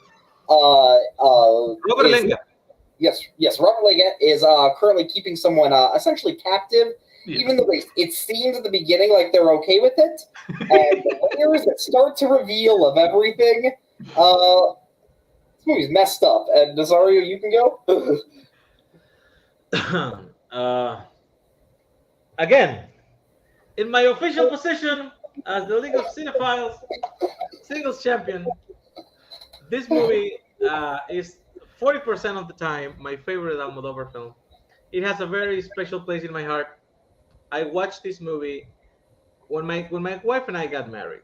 Robert Lenga. Yes, Robert Lenga is currently keeping someone essentially captive. Yeah. Even though it seems at the beginning like they're okay with it, and the layers that start to reveal of everything, this movie's messed up. And Nazario, you can go. Again, in my official position as the League of Cinephiles singles champion, this movie is 40% of the time my favorite Almodovar film. It has a very special place in my heart. I watched this movie when my wife and I got married.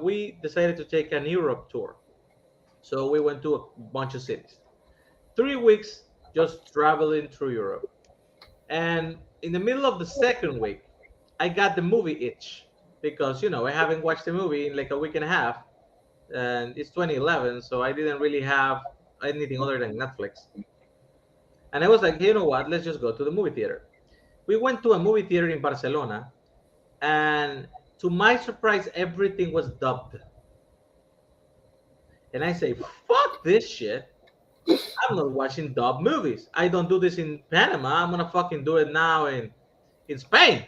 We decided to take an Europe tour, so we went to a bunch of cities. 3 weeks just traveling through Europe, and in the middle of the second week, I got the movie itch because I haven't watched a movie in like a week and a half, and it's 2011, so I didn't really have anything other than Netflix. And I was like, you know what? Let's just go to the movie theater. We went to a movie theater in Barcelona, and to my surprise, everything was dubbed. And I say, fuck this shit. I'm not watching dub movies. I don't do this in Panama. I'm gonna fucking do it now in Spain.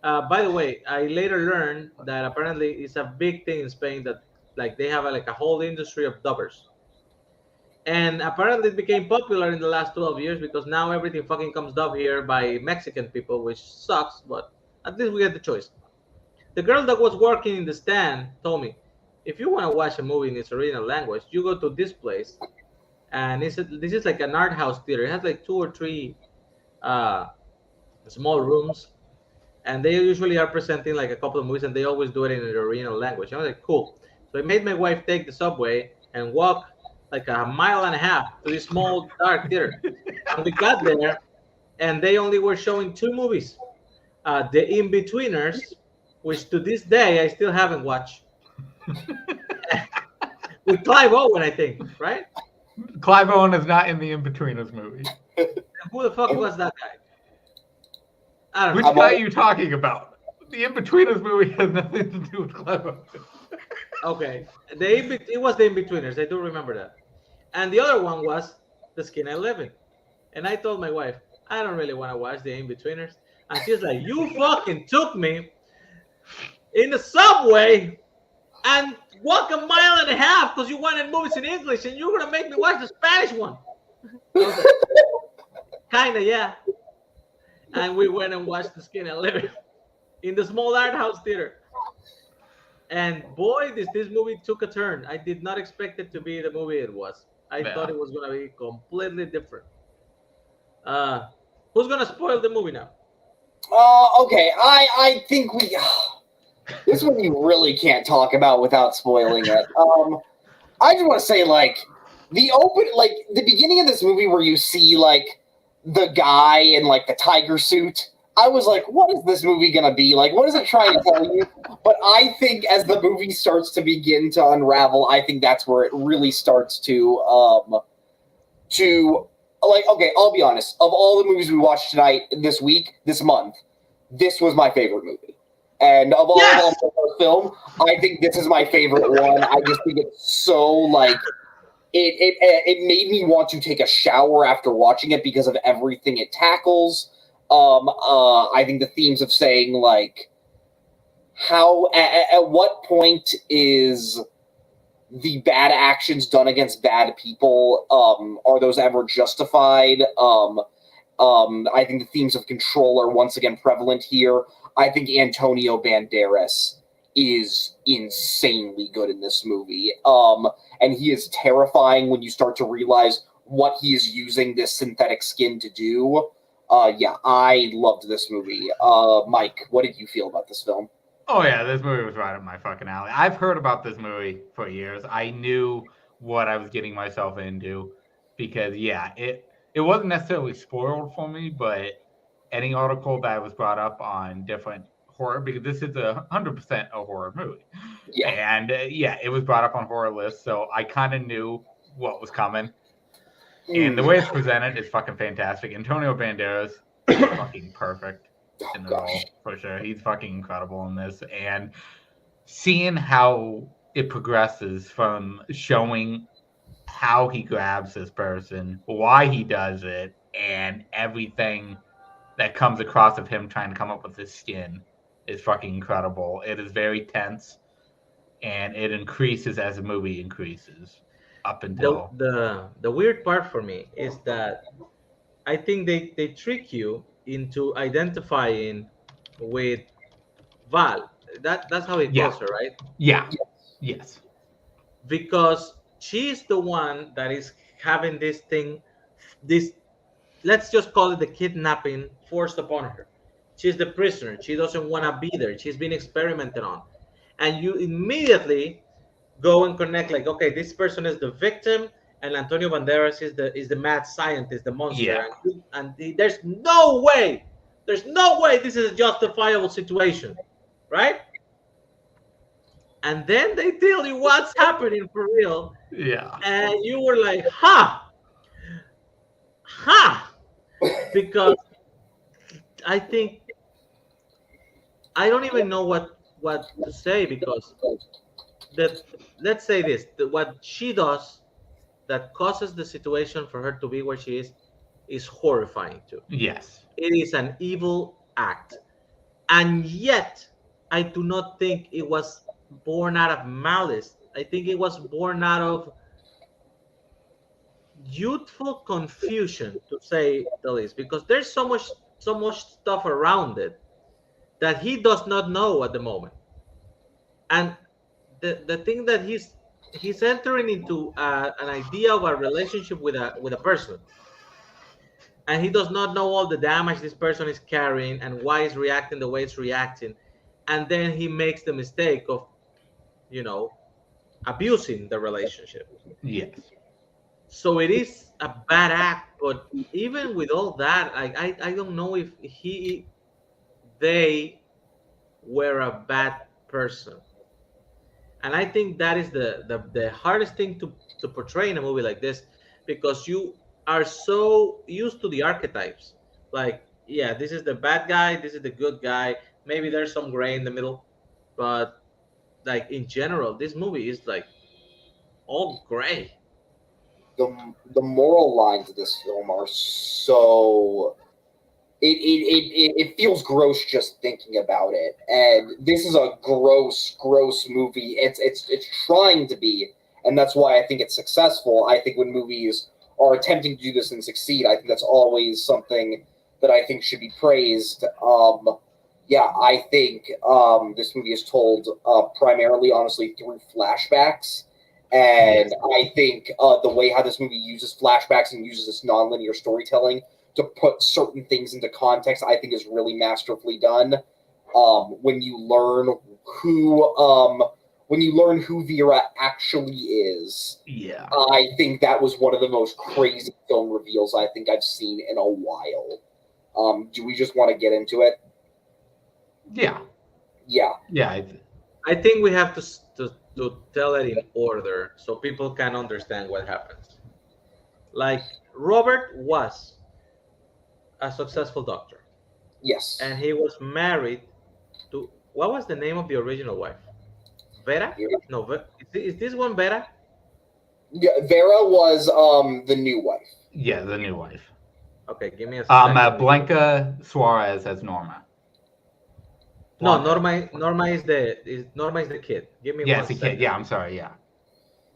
By the way, I later learned that apparently it's a big thing in Spain that like they have like a whole industry of dubbers. And apparently it became popular in the last 12 years because now everything fucking comes dubbed here by Mexican people, which sucks, but at least we get the choice. The girl that was working in the stand told me, if you want to watch a movie in its original language, you go to this place. And this is like an art house theater. It has like 2 or 3 small rooms. And they usually are presenting like a couple of movies, and they always do it in the original language. I was like, cool. So I made my wife take the subway and walk like a mile and a half to this small dark theater. And we got there, and they only were showing 2 movies. The In-Betweeners, which to this day I still haven't watched. With Clive Owen, I think, right? Clive Owen is not in the In-Betweeners movie. Who the fuck was that guy? I don't Which know. guy are you talking about? The In-Betweeners movie has nothing to do with Clive Owen. Okay. It was the In-Betweeners. I do remember that. And the other one was The Skin I Live In. And I told my wife, I don't really want to watch the In-Betweeners. And she's like, you fucking took me in the subway and walk a mile and a half because you wanted movies in English and you're going to make me watch the Spanish one. Like, kind of, yeah. And we went and watched The Skin I Live In in the small art house theater. And boy, this movie took a turn. I did not expect it to be the movie it was. I thought it was going to be completely different. Who's going to spoil the movie now? Okay, I think this one you really can't talk about without spoiling it. I just want to say, like, the beginning of this movie where you see, like, the guy in, like, the tiger suit, I was like, what is this movie going to be? Like, what is it trying to tell you? But I think as the movie starts to begin to unravel, I think that's where it really starts to like, okay, I'll be honest. Of all the movies we watched tonight, this week, this month, this was my favorite movie. And of all the film, I think this is my favorite one. I just think it's so, like, it made me want to take a shower after watching it because of everything it tackles. I think the themes of saying, like, how, at what point is the bad actions done against bad people, are those ever justified? I think the themes of control are once again prevalent here. I think Antonio Banderas is insanely good in this movie. And he is terrifying when you start to realize what he is using this synthetic skin to do. Yeah, I loved this movie. Mike, what did you feel about this film? Oh yeah, this movie was right up my fucking alley. I've heard about this movie for years. I knew what I was getting myself into because yeah, it wasn't necessarily spoiled for me, but any article that was brought up on different horror, because this is 100% a horror movie, Yeah. and yeah, it was brought up on horror lists, so I kind of knew what was coming. And the way it's presented is fucking fantastic. Antonio Banderas is fucking perfect in the role, for sure. He's fucking incredible in this. And seeing how it progresses from showing how he grabs this person, why he does it, and everything that comes across of him trying to come up with his skin is fucking incredible. It is very tense, and it increases as the movie increases up until... The weird part for me is that I think they trick you into identifying with Val. That's how he calls her, right? Yeah. Yes. Because she's the one that is having this thing, this, let's just call it the kidnapping forced upon her. She's the prisoner. She doesn't want to be there. She's been experimented on, and you immediately go and connect, like, okay, this person is the victim, and Antonio Banderas is the mad scientist, the monster. Yeah. There's no way this is a justifiable situation, right? And then they tell you what's happening for real. Yeah. And you were like, because I think I don't even know what to say, because let's say this, what she does that causes the situation for her to be where she is horrifying too. Yes. It is an evil act, and yet I do not think it was born out of malice. I think it was born out of youthful confusion, to say the least, because there's so much stuff around it that he does not know at the moment. And the thing that he's entering into an idea of a relationship with a person, and he does not know all the damage this person is carrying and why it's reacting the way it's reacting, and then he makes the mistake of, abusing the relationship. Yes. So it is a bad act, but even with all that, I don't know if they were a bad person. And I think that is the hardest thing to portray in a movie like this, because you are so used to the archetypes. Like, yeah, this is the bad guy, this is the good guy. Maybe there's some gray in the middle, but like in general, this movie is like all gray. The moral lines of this film are so it feels gross just thinking about it, and this is a gross movie. It's trying to be, and that's why I think it's successful. I think when movies are attempting to do this and succeed, I think that's always something that I think should be praised. Yeah, I think this movie is told primarily, honestly, through flashbacks. And I think the way how this movie uses flashbacks and uses this nonlinear storytelling to put certain things into context, I think is really masterfully done. When you learn who Vera actually is, yeah, I think that was one of the most crazy film reveals I think I've seen in a while. Do we just want to get into it? Yeah. I think we have to tell it in order so people can understand what happens. Like, Robert was a successful doctor. Yes. And he was married to, what was the name of the original wife? Vera? Yeah. No, is this one Vera? Yeah, Vera was the new wife. Yeah, the new wife. Okay, give me a second. Blanca Suarez as Norma. No, Norma is the kid. Give me yeah, one it's a second. kid. Yeah, I'm sorry. Yeah.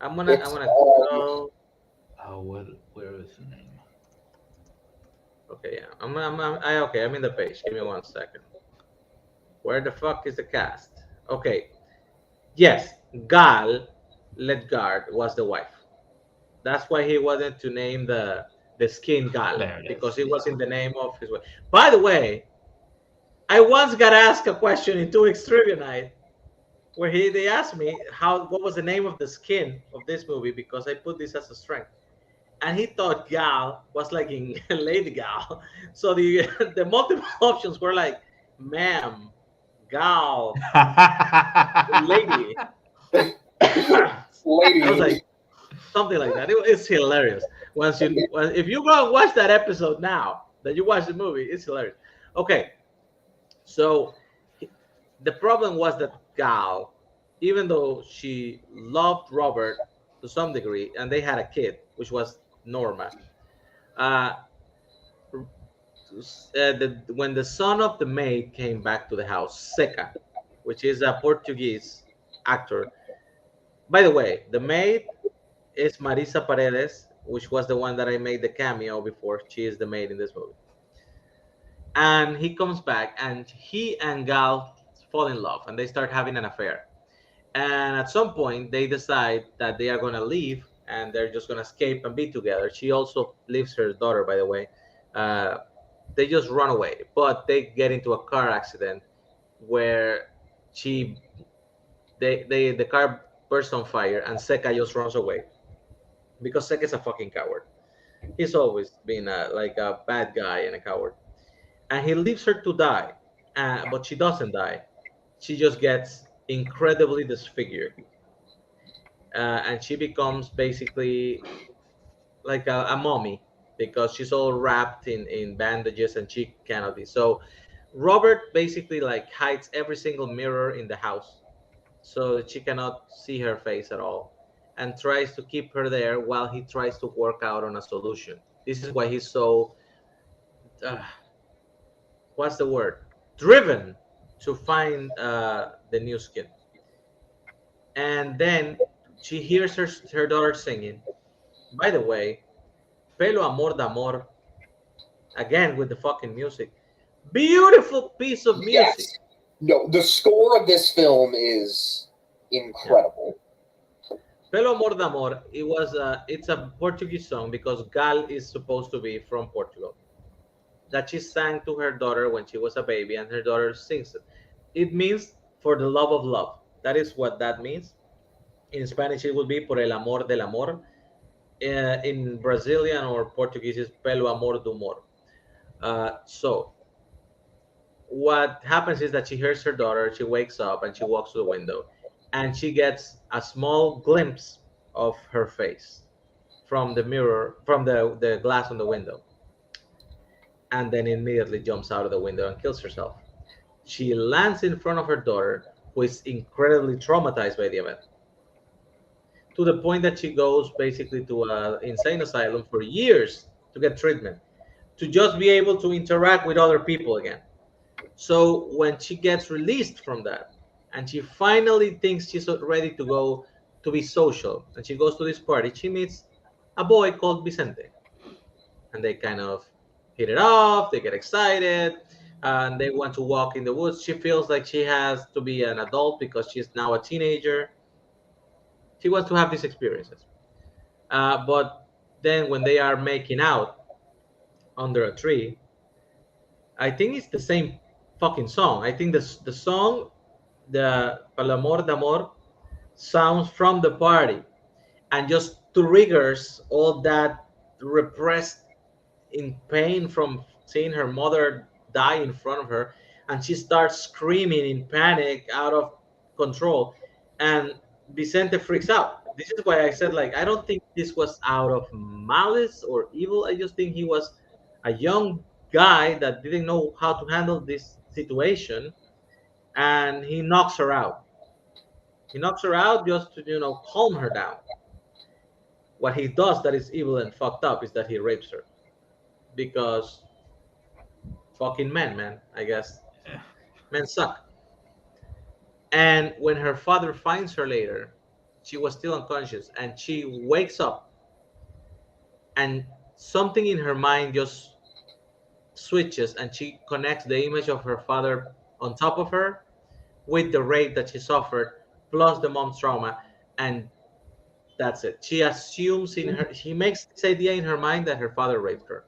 It's I'm gonna go. Oh, where is the name? Okay, yeah. Okay, I'm in the page. Give me 1 second. Where the fuck is the cast? Okay. Yes, Gal Ledgard was the wife. That's why he wanted to name the skin Gal There it because is. it was Yeah. in the name of his wife. By the way, I once got asked a question in 2 Weeks Trivia Night where they asked me what was the name of the skin of this movie because I put this as a strength, and he thought Gal was like in Lady Gal. So the the multiple options were like ma'am, Gal, lady. I was lady. like something like that. It's hilarious. If you go and watch that episode now that you watch the movie, it's hilarious. Okay, so the problem was that Gal, even though she loved Robert to some degree, and they had a kid, which was Norma. Uh, when the son of the maid came back to the house, Seca, which is a Portuguese actor. By the way, the maid is Marisa Paredes, which was the one that I made the cameo before. She is the maid in this movie. And he comes back, and he and Gal fall in love, and they start having an affair. And at some point, they decide that they are going to leave and they're just going to escape and be together. She also leaves her daughter, by the way. Uh, they just run away, but they get into a car accident where she the car bursts on fire and Seka just runs away because Seka is a fucking coward. He's always been like a bad guy and a coward, and he leaves her to die, but she doesn't die. She just gets incredibly disfigured, and she becomes basically like a mommy because she's all wrapped in bandages and she cannot be. So Robert basically like hides every single mirror in the house so that she cannot see her face at all, and tries to keep her there while he tries to work out on a solution. This is why he's so uh, what's the word, driven to find the new skin. And then she hears her daughter singing. By the way, Pelo Amor d'Amor, again with the fucking music. Beautiful piece of music. Yes. No, the score of this film is Yeah. incredible. Pelo Amor d'Amor, it's a Portuguese song because Gal is supposed to be from Portugal. That she sang to her daughter when she was a baby, and her daughter sings it. It means for the love of love. That is what that means. In Spanish, it would be por el amor del amor. In Brazilian or Portuguese, is pelo amor do amor. So what happens is that she hears her daughter, she wakes up and she walks to the window, and she gets a small glimpse of her face from the mirror, from the glass on the window, and then immediately jumps out of the window and kills herself. She lands in front of her daughter, who is incredibly traumatized by the event, to the point that she goes basically to an insane asylum for years to get treatment, to just be able to interact with other people again. So when she gets released from that, and she finally thinks she's ready to go to be social, and she goes to this party, she meets a boy called Vicente, and they kind of hit it off. They get excited, and they want to walk in the woods. She feels like she has to be an adult because she's now a teenager. She wants to have these experiences, but then when they are making out under a tree, I think it's the same fucking song. I think the song, the Palamor d'Amor, sounds from the party and just triggers all that repressed in pain from seeing her mother die in front of her, and she starts screaming in panic out of control, and Vicente freaks out. This is why I said, like, I don't think this was out of malice or evil. I just think he was a young guy that didn't know how to handle this situation, and he knocks her out. He knocks her out just to, calm her down. What he does that is evil and fucked up is that he rapes her because fucking men, man. I guess men suck. And when her father finds her later, she was still unconscious, and she wakes up, and something in her mind just switches, and she connects the image of her father on top of her with the rape that she suffered, plus the mom's trauma, and that's it. She assumes in her, she makes this idea in her mind that her father raped her,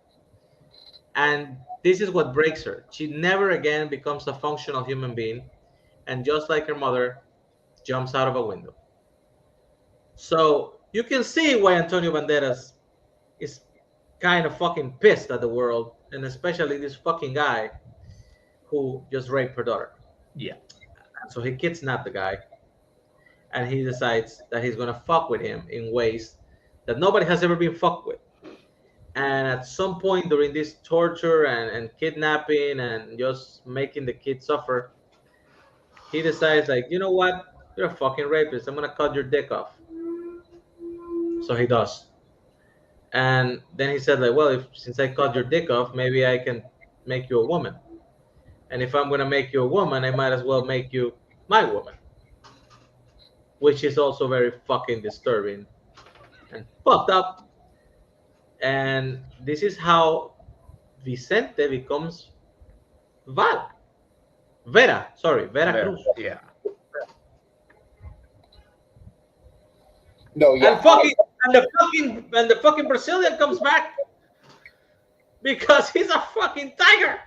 and this is what breaks her. She never again becomes a functional human being, and just like her mother, jumps out of a window. So you can see why Antonio Banderas is kind of fucking pissed at the world, and especially this fucking guy who just raped her daughter. Yeah. And so he kidnapped the guy, and he decides that he's gonna fuck with him in ways that nobody has ever been fucked with. And at some point during this torture and kidnapping and just making the kid suffer, he decides like, you know what? You're a fucking rapist. I'm gonna cut your dick off. So he does. And then he said like, well, if since I cut your dick off, maybe I can make you a woman. And if I'm gonna make you a woman, I might as well make you my woman, which is also very fucking disturbing and fucked up. And this is how Vicente becomes Val. Vera, sorry, Vera There. Cruz. Yeah. No, yeah. And the fucking Brazilian comes back because he's a fucking tiger.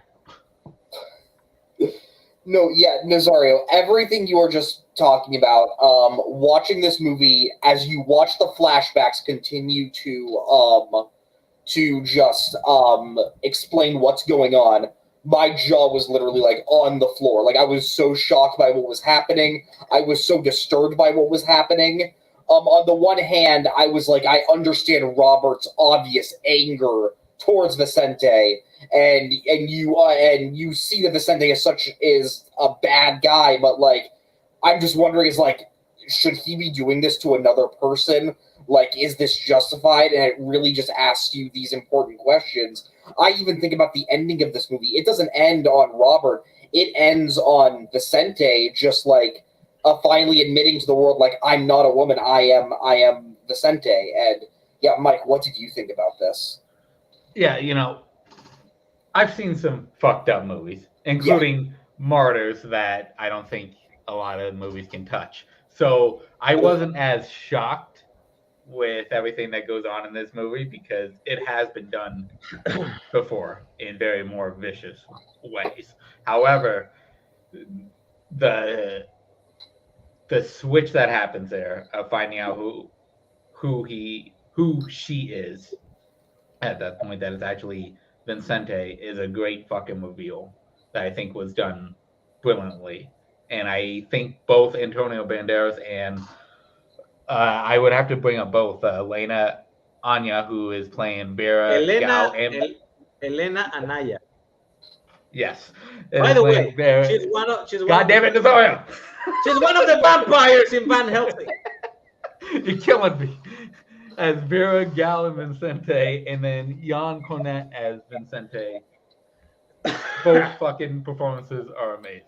No, yeah, Nazario, everything you were just talking about, watching this movie, as you watch the flashbacks continue to just explain what's going on, my jaw was literally like on the floor. Like I was so shocked by what was happening. I was so disturbed by what was happening. On the one hand, I was like, I understand Robert's obvious anger towards Vicente, and you see that Vicente is a bad guy, but like I'm just wondering, is like, should he be doing this to another person? Like, is this justified? And it really just asks you these important questions. I even think about the ending of this movie. It doesn't end on Robert. It ends on Vicente just like finally admitting to the world, like, I'm not a woman. I am Vicente. And yeah, Mike, what did you think about this? Yeah, I've seen some fucked up movies, including Martyrs, that I don't think a lot of movies can touch. So I wasn't as shocked with everything that goes on in this movie because it has been done before in very more vicious ways. However, the switch that happens there of finding out who she is at that point, that is actually Vincente, is a great fucking reveal that I think was done brilliantly. And I think both Antonio Banderas and I would have to bring up both Elena Anya, who is playing Vera Gal, and Elena Anaya. yes, By the way, Vera. God damn it, Nazario! She's one of the vampires in Van Helsing. You're killing me. As Vera Gal and Vincente, and then Jan Cornet as Vincente. Both fucking performances are amazing.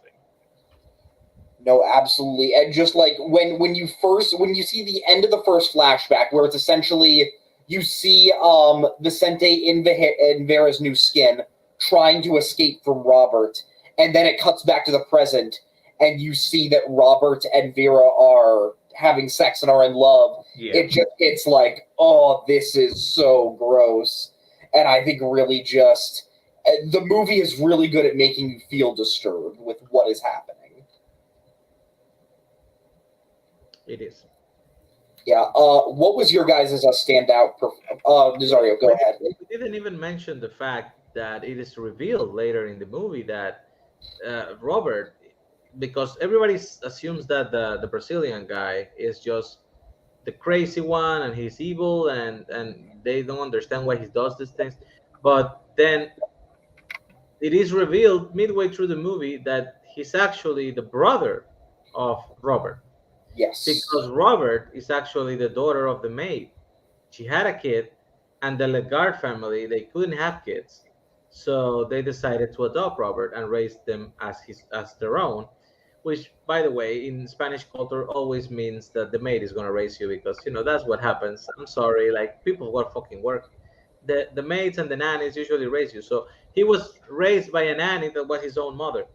No, absolutely. And just like when you see the end of the first flashback, where it's essentially you see Vicente in Vera's new skin trying to escape from Robert, and then it cuts back to the present, and you see that Robert and Vera are having sex and are in love. Yeah. It's like, oh, this is so gross. And I think really just the movie is really good at making you feel disturbed with what is happening. It is. Yeah. What was your guys' standout? Nazario, go ahead. We didn't even mention the fact that it is revealed later in the movie that Robert, because everybody assumes that the Brazilian guy is just the crazy one and he's evil and they don't understand why he does these things. But then it is revealed midway through the movie that he's actually the brother of Robert. Yes. Because Robert is actually the daughter of the maid. She had a kid, and the Legard family, they couldn't have kids. So they decided to adopt Robert and raise them as their own, which, by the way, in Spanish culture always means that the maid is gonna raise you because that's what happens. I'm sorry, like people got fucking work. The maids and the nannies usually raise you. So he was raised by a nanny that was his own mother.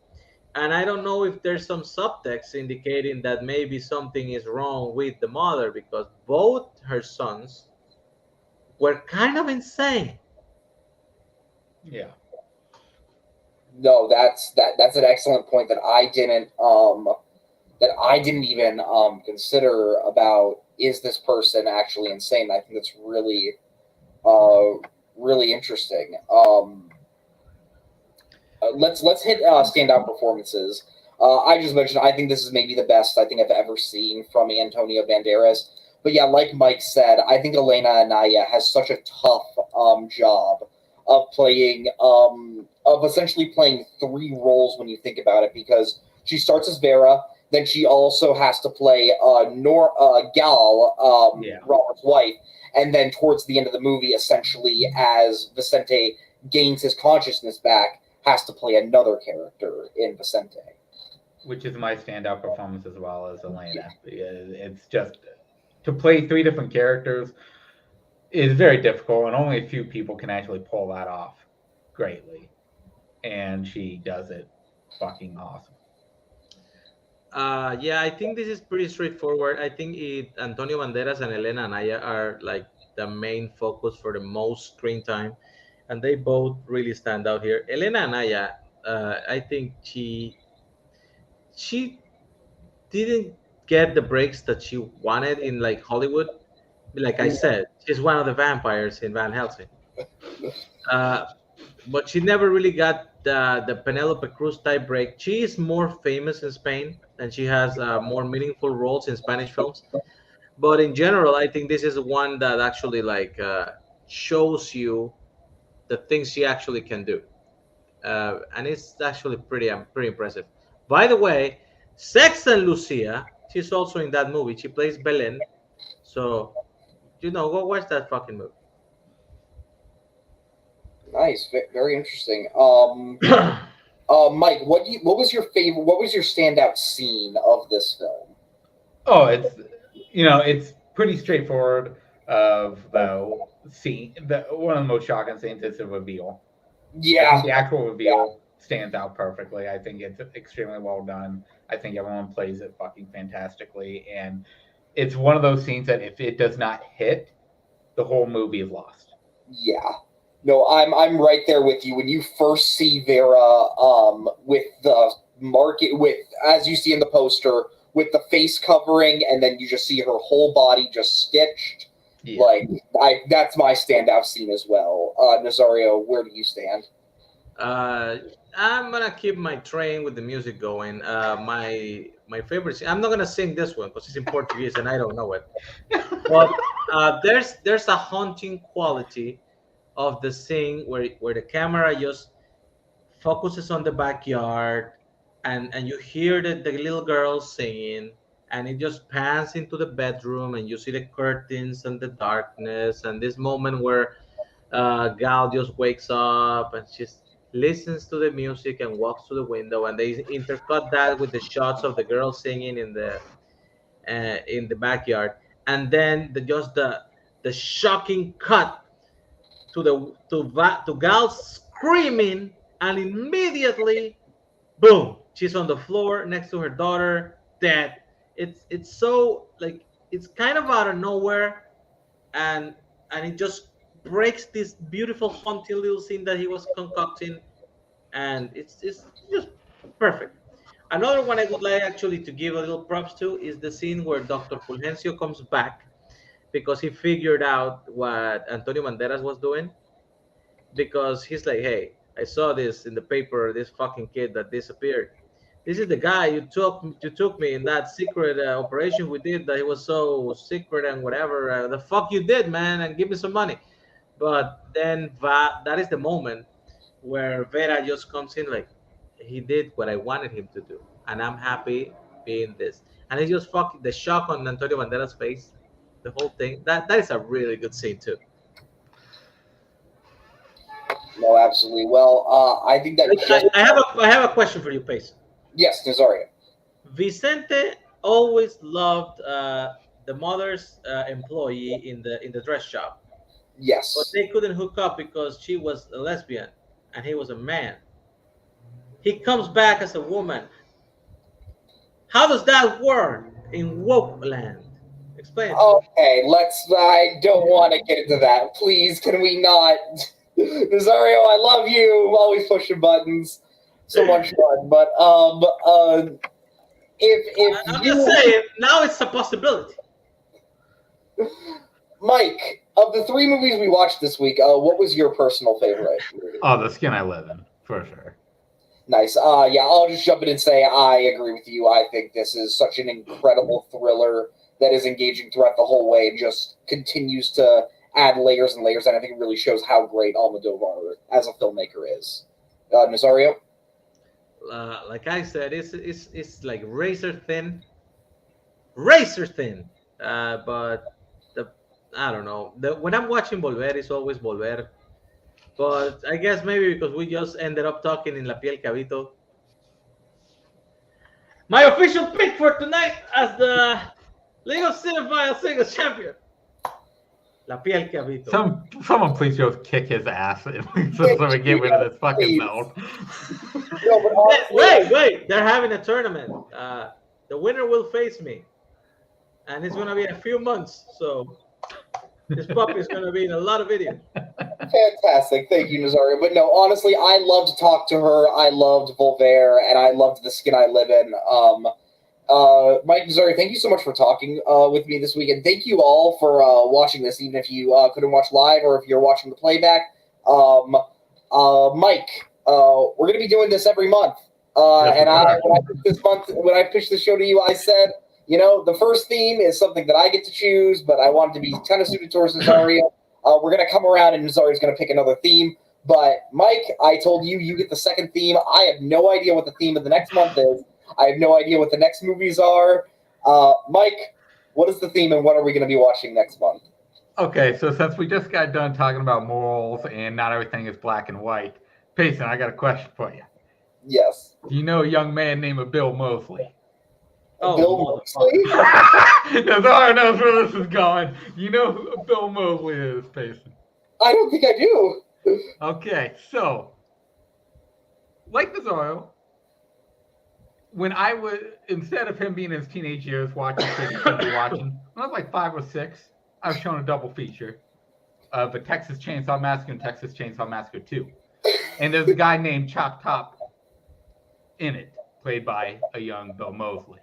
And I don't know if there's some subtext indicating that maybe something is wrong with the mother because both her sons were kind of insane. Yeah. No, that's an excellent point that I didn't even consider about is this person actually insane? I think that's really interesting. Let's hit standout performances. I just mentioned I think this is maybe the best I think I've ever seen from Antonio Banderas. But yeah, like Mike said, I think Elena Anaya has such a tough job of essentially playing three roles when you think about it, because she starts as Vera, then she also has to play Gal, Yeah. Robert's wife, and then towards the end of the movie, essentially as Vicente gains his consciousness back, has to play another character in Vicente. Which is my standout performance as well as Elena. It's just to play three different characters is very difficult, and only a few people can actually pull that off greatly. And she does it fucking awesome. Yeah, I think this is pretty straightforward. I think Antonio Banderas and Elena Anaya are like the main focus for the most screen time, and they both really stand out here. Elena Anaya, I think she didn't get the breaks that she wanted in like Hollywood. Like I said, she's one of the vampires in Van Helsing. Uh, but she never really got the Penelope Cruz type break. She is more famous in Spain and she has more meaningful roles in Spanish films. But in general, I think this is one that actually like shows you the things she actually can do, and it's actually pretty impressive. By the way, Sex and Lucia, she's also in that movie. She plays Belen. So go watch that fucking movie. Nice, very interesting. Mike, what was your favorite? What was your standout scene of this film? Oh, it's pretty straightforward. Of the scene, one of the most shocking scenes is the reveal. I Yeah, think the actual reveal stands out perfectly. I think it's extremely well done. I think everyone plays it fucking fantastically, and it's one of those scenes that if it does not hit, the whole movie is lost. yeah. No, I'm right there with you. When you first see Vera, with the market, with as you see in the poster, with the face covering, and then you just see her whole body just stitched. Yeah. Like that's my standout scene as well. Nazario, where do you stand? uh, I'm gonna keep my train with the music going. My favorite. I'm not gonna sing this one because it's in Portuguese and I don't know it. But there's a haunting quality of the scene where the camera just focuses on the backyard and you hear the little girl singing and it just pans into the bedroom and you see the curtains and the darkness and this moment where Gal just wakes up and she listens to the music and walks to the window and they intercut that with the shots of the girl singing in the backyard and then the shocking cut to Gal screaming, and immediately, boom, she's on the floor next to her daughter, dead. It's so like it's kind of out of nowhere, and it just breaks this beautiful haunting little scene that he was concocting, and it's just perfect. Another one I would like actually to give a little props to is the scene where Dr. Fulgencio comes back because he figured out what Antonio Banderas was doing because he's like, hey, I saw this in the paper, this fucking kid that disappeared. This is the guy you took me in that secret operation we did that he was so secret and whatever. The fuck you did, man, and give me some money. But then that is the moment where Vera just comes in like, he did what I wanted him to do, and I'm happy being this. And it's just fucking the shock on Antonio Banderas' face, the whole thing. That is a really good scene too. No, absolutely. Well, I think that I have a question for you, Payson. yes, Nazario. Vicente always loved the mother's employee in the dress shop, but Yes. they couldn't hook up because she was a lesbian and he was a man. He comes back as a woman. How does that work in woke land? Explain it to me. Okay, let's. I don't want to get into that. Please, can we not? Nazario, I love you. Always pushing buttons. So much fun. But if I'm just you, saying, now it's a possibility. Mike, of the three movies we watched this week, what was your personal favorite movie? Oh, The Skin I Live In, for sure. Nice. Yeah, I'll just jump in and say I agree with you. I think this is such an incredible thriller that is engaging throughout the whole way and just continues to add layers and layers. And I think it really shows how great Almodovar as a filmmaker is. Nazario? Like I said, it's like razor thin. But the I don't know. When I'm watching Volver, it's always Volver. But I guess maybe because we just ended up talking in La Piel Cabito. My official pick for tonight as the League of Cinephile Singles Champion. La Piel Cabito. Someone please just kick his ass so we get rid of this fucking belt. No, but honestly, Wait! They're having a tournament. The winner will face me, and it's gonna be a few months. So this puppy is gonna be in a lot of videos. fantastic. Thank you, Nazario. But no, honestly, I loved to talk to her. I loved Volver, and I loved The Skin I Live In. Mike Nazario, thank you so much for talking with me this week, and thank you all for watching this, even if you couldn't watch live or if you're watching the playback. Mike, we're going to be doing this every month. And when I pitched the show to you, I said, the first theme is something that I get to choose, but I want it to be kind of suited towards Nazario. We're going to come around and Nazario's going to pick another theme. But Mike, I told you, you get the second theme. I have no idea what the theme of the next month is. I have no idea what the next movies are. Mike, what is the theme and what are we going to be watching next month? Okay, so since we just got done talking about morals and not everything is black and white, Payson, I got a question for you. Yes. Do you know a young man named Bill Mosley? Oh, Bill Mosley? Nazario knows where this is going. You know who Bill Mosley is, Payson? I don't think I do. Okay, so, like Nazario, when I was, instead of him being in his teenage years watching things he shouldn't be watching, when I was like 5 or 6, I was shown a double feature of a Texas Chainsaw Massacre and Texas Chainsaw Massacre 2. And there's a guy named Chop Top in it, played by a young Bill Mosley.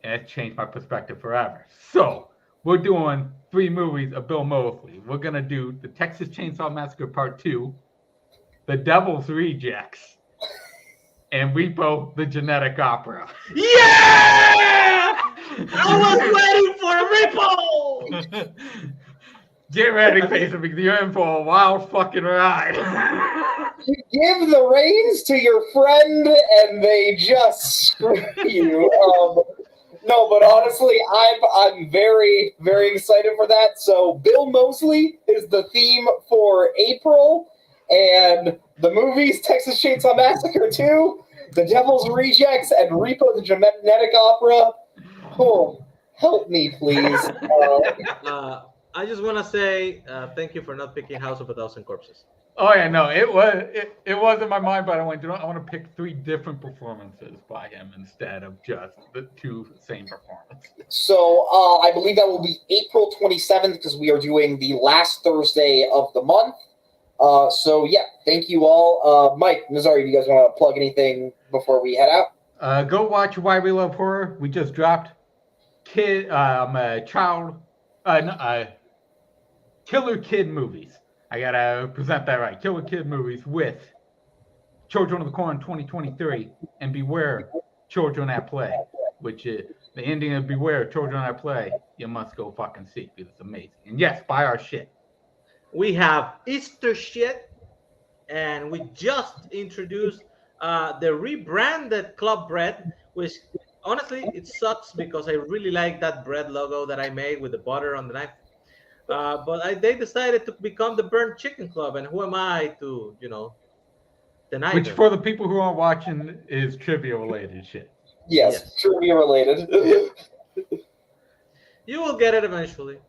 And it changed my perspective forever. So, we're doing 3 movies of Bill Mosley. We're going to do the Texas Chainsaw Massacre Part 2, The Devil's Rejects, and Repo the Genetic Opera. Yeah! I was waiting for a Repo! Get ready, Payson, because you're in for a wild fucking ride. You give the reins to your friend and they just screw you. No, but honestly, I'm very, very excited for that. So Bill Mosley is the theme for April, and the movies Texas Chainsaw Massacre 2, The Devil's Rejects, and Repo the Genetic Opera. Oh, help me, please. I just want to say thank you for not picking House of a Thousand Corpses. Oh yeah, no, it was in my mind, but I want to pick 3 different performances by him instead of just the 2 same performances. So I believe that will be April 27th because we are doing the last Thursday of the month. So yeah, thank you all. Mike, Nazario, do you guys want to plug anything before we head out? Go watch Why We Love Horror. We just dropped Killer Kid movies. I gotta present that right. Killer Kid movies with Children of the Corn 2023 and Beware Children at Play, which is the ending of Beware Children at Play. You must go fucking see because it's amazing. And yes, buy our shit. We have Easter shit, and we just introduced the rebranded Club Bread, which honestly it sucks because I really like that bread logo that I made with the butter on the knife. But they decided to become the Burnt Chicken Club, and who am I to, deny Which them? for the people who aren't watching is trivia related shit. Yes, trivia related. You will get it eventually.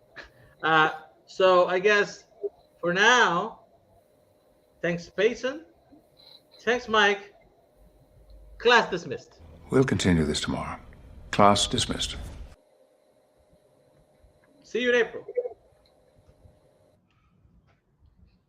So I guess for now, thanks Payson, thanks Mike. Class dismissed. We'll continue this tomorrow. Class dismissed. See you in April.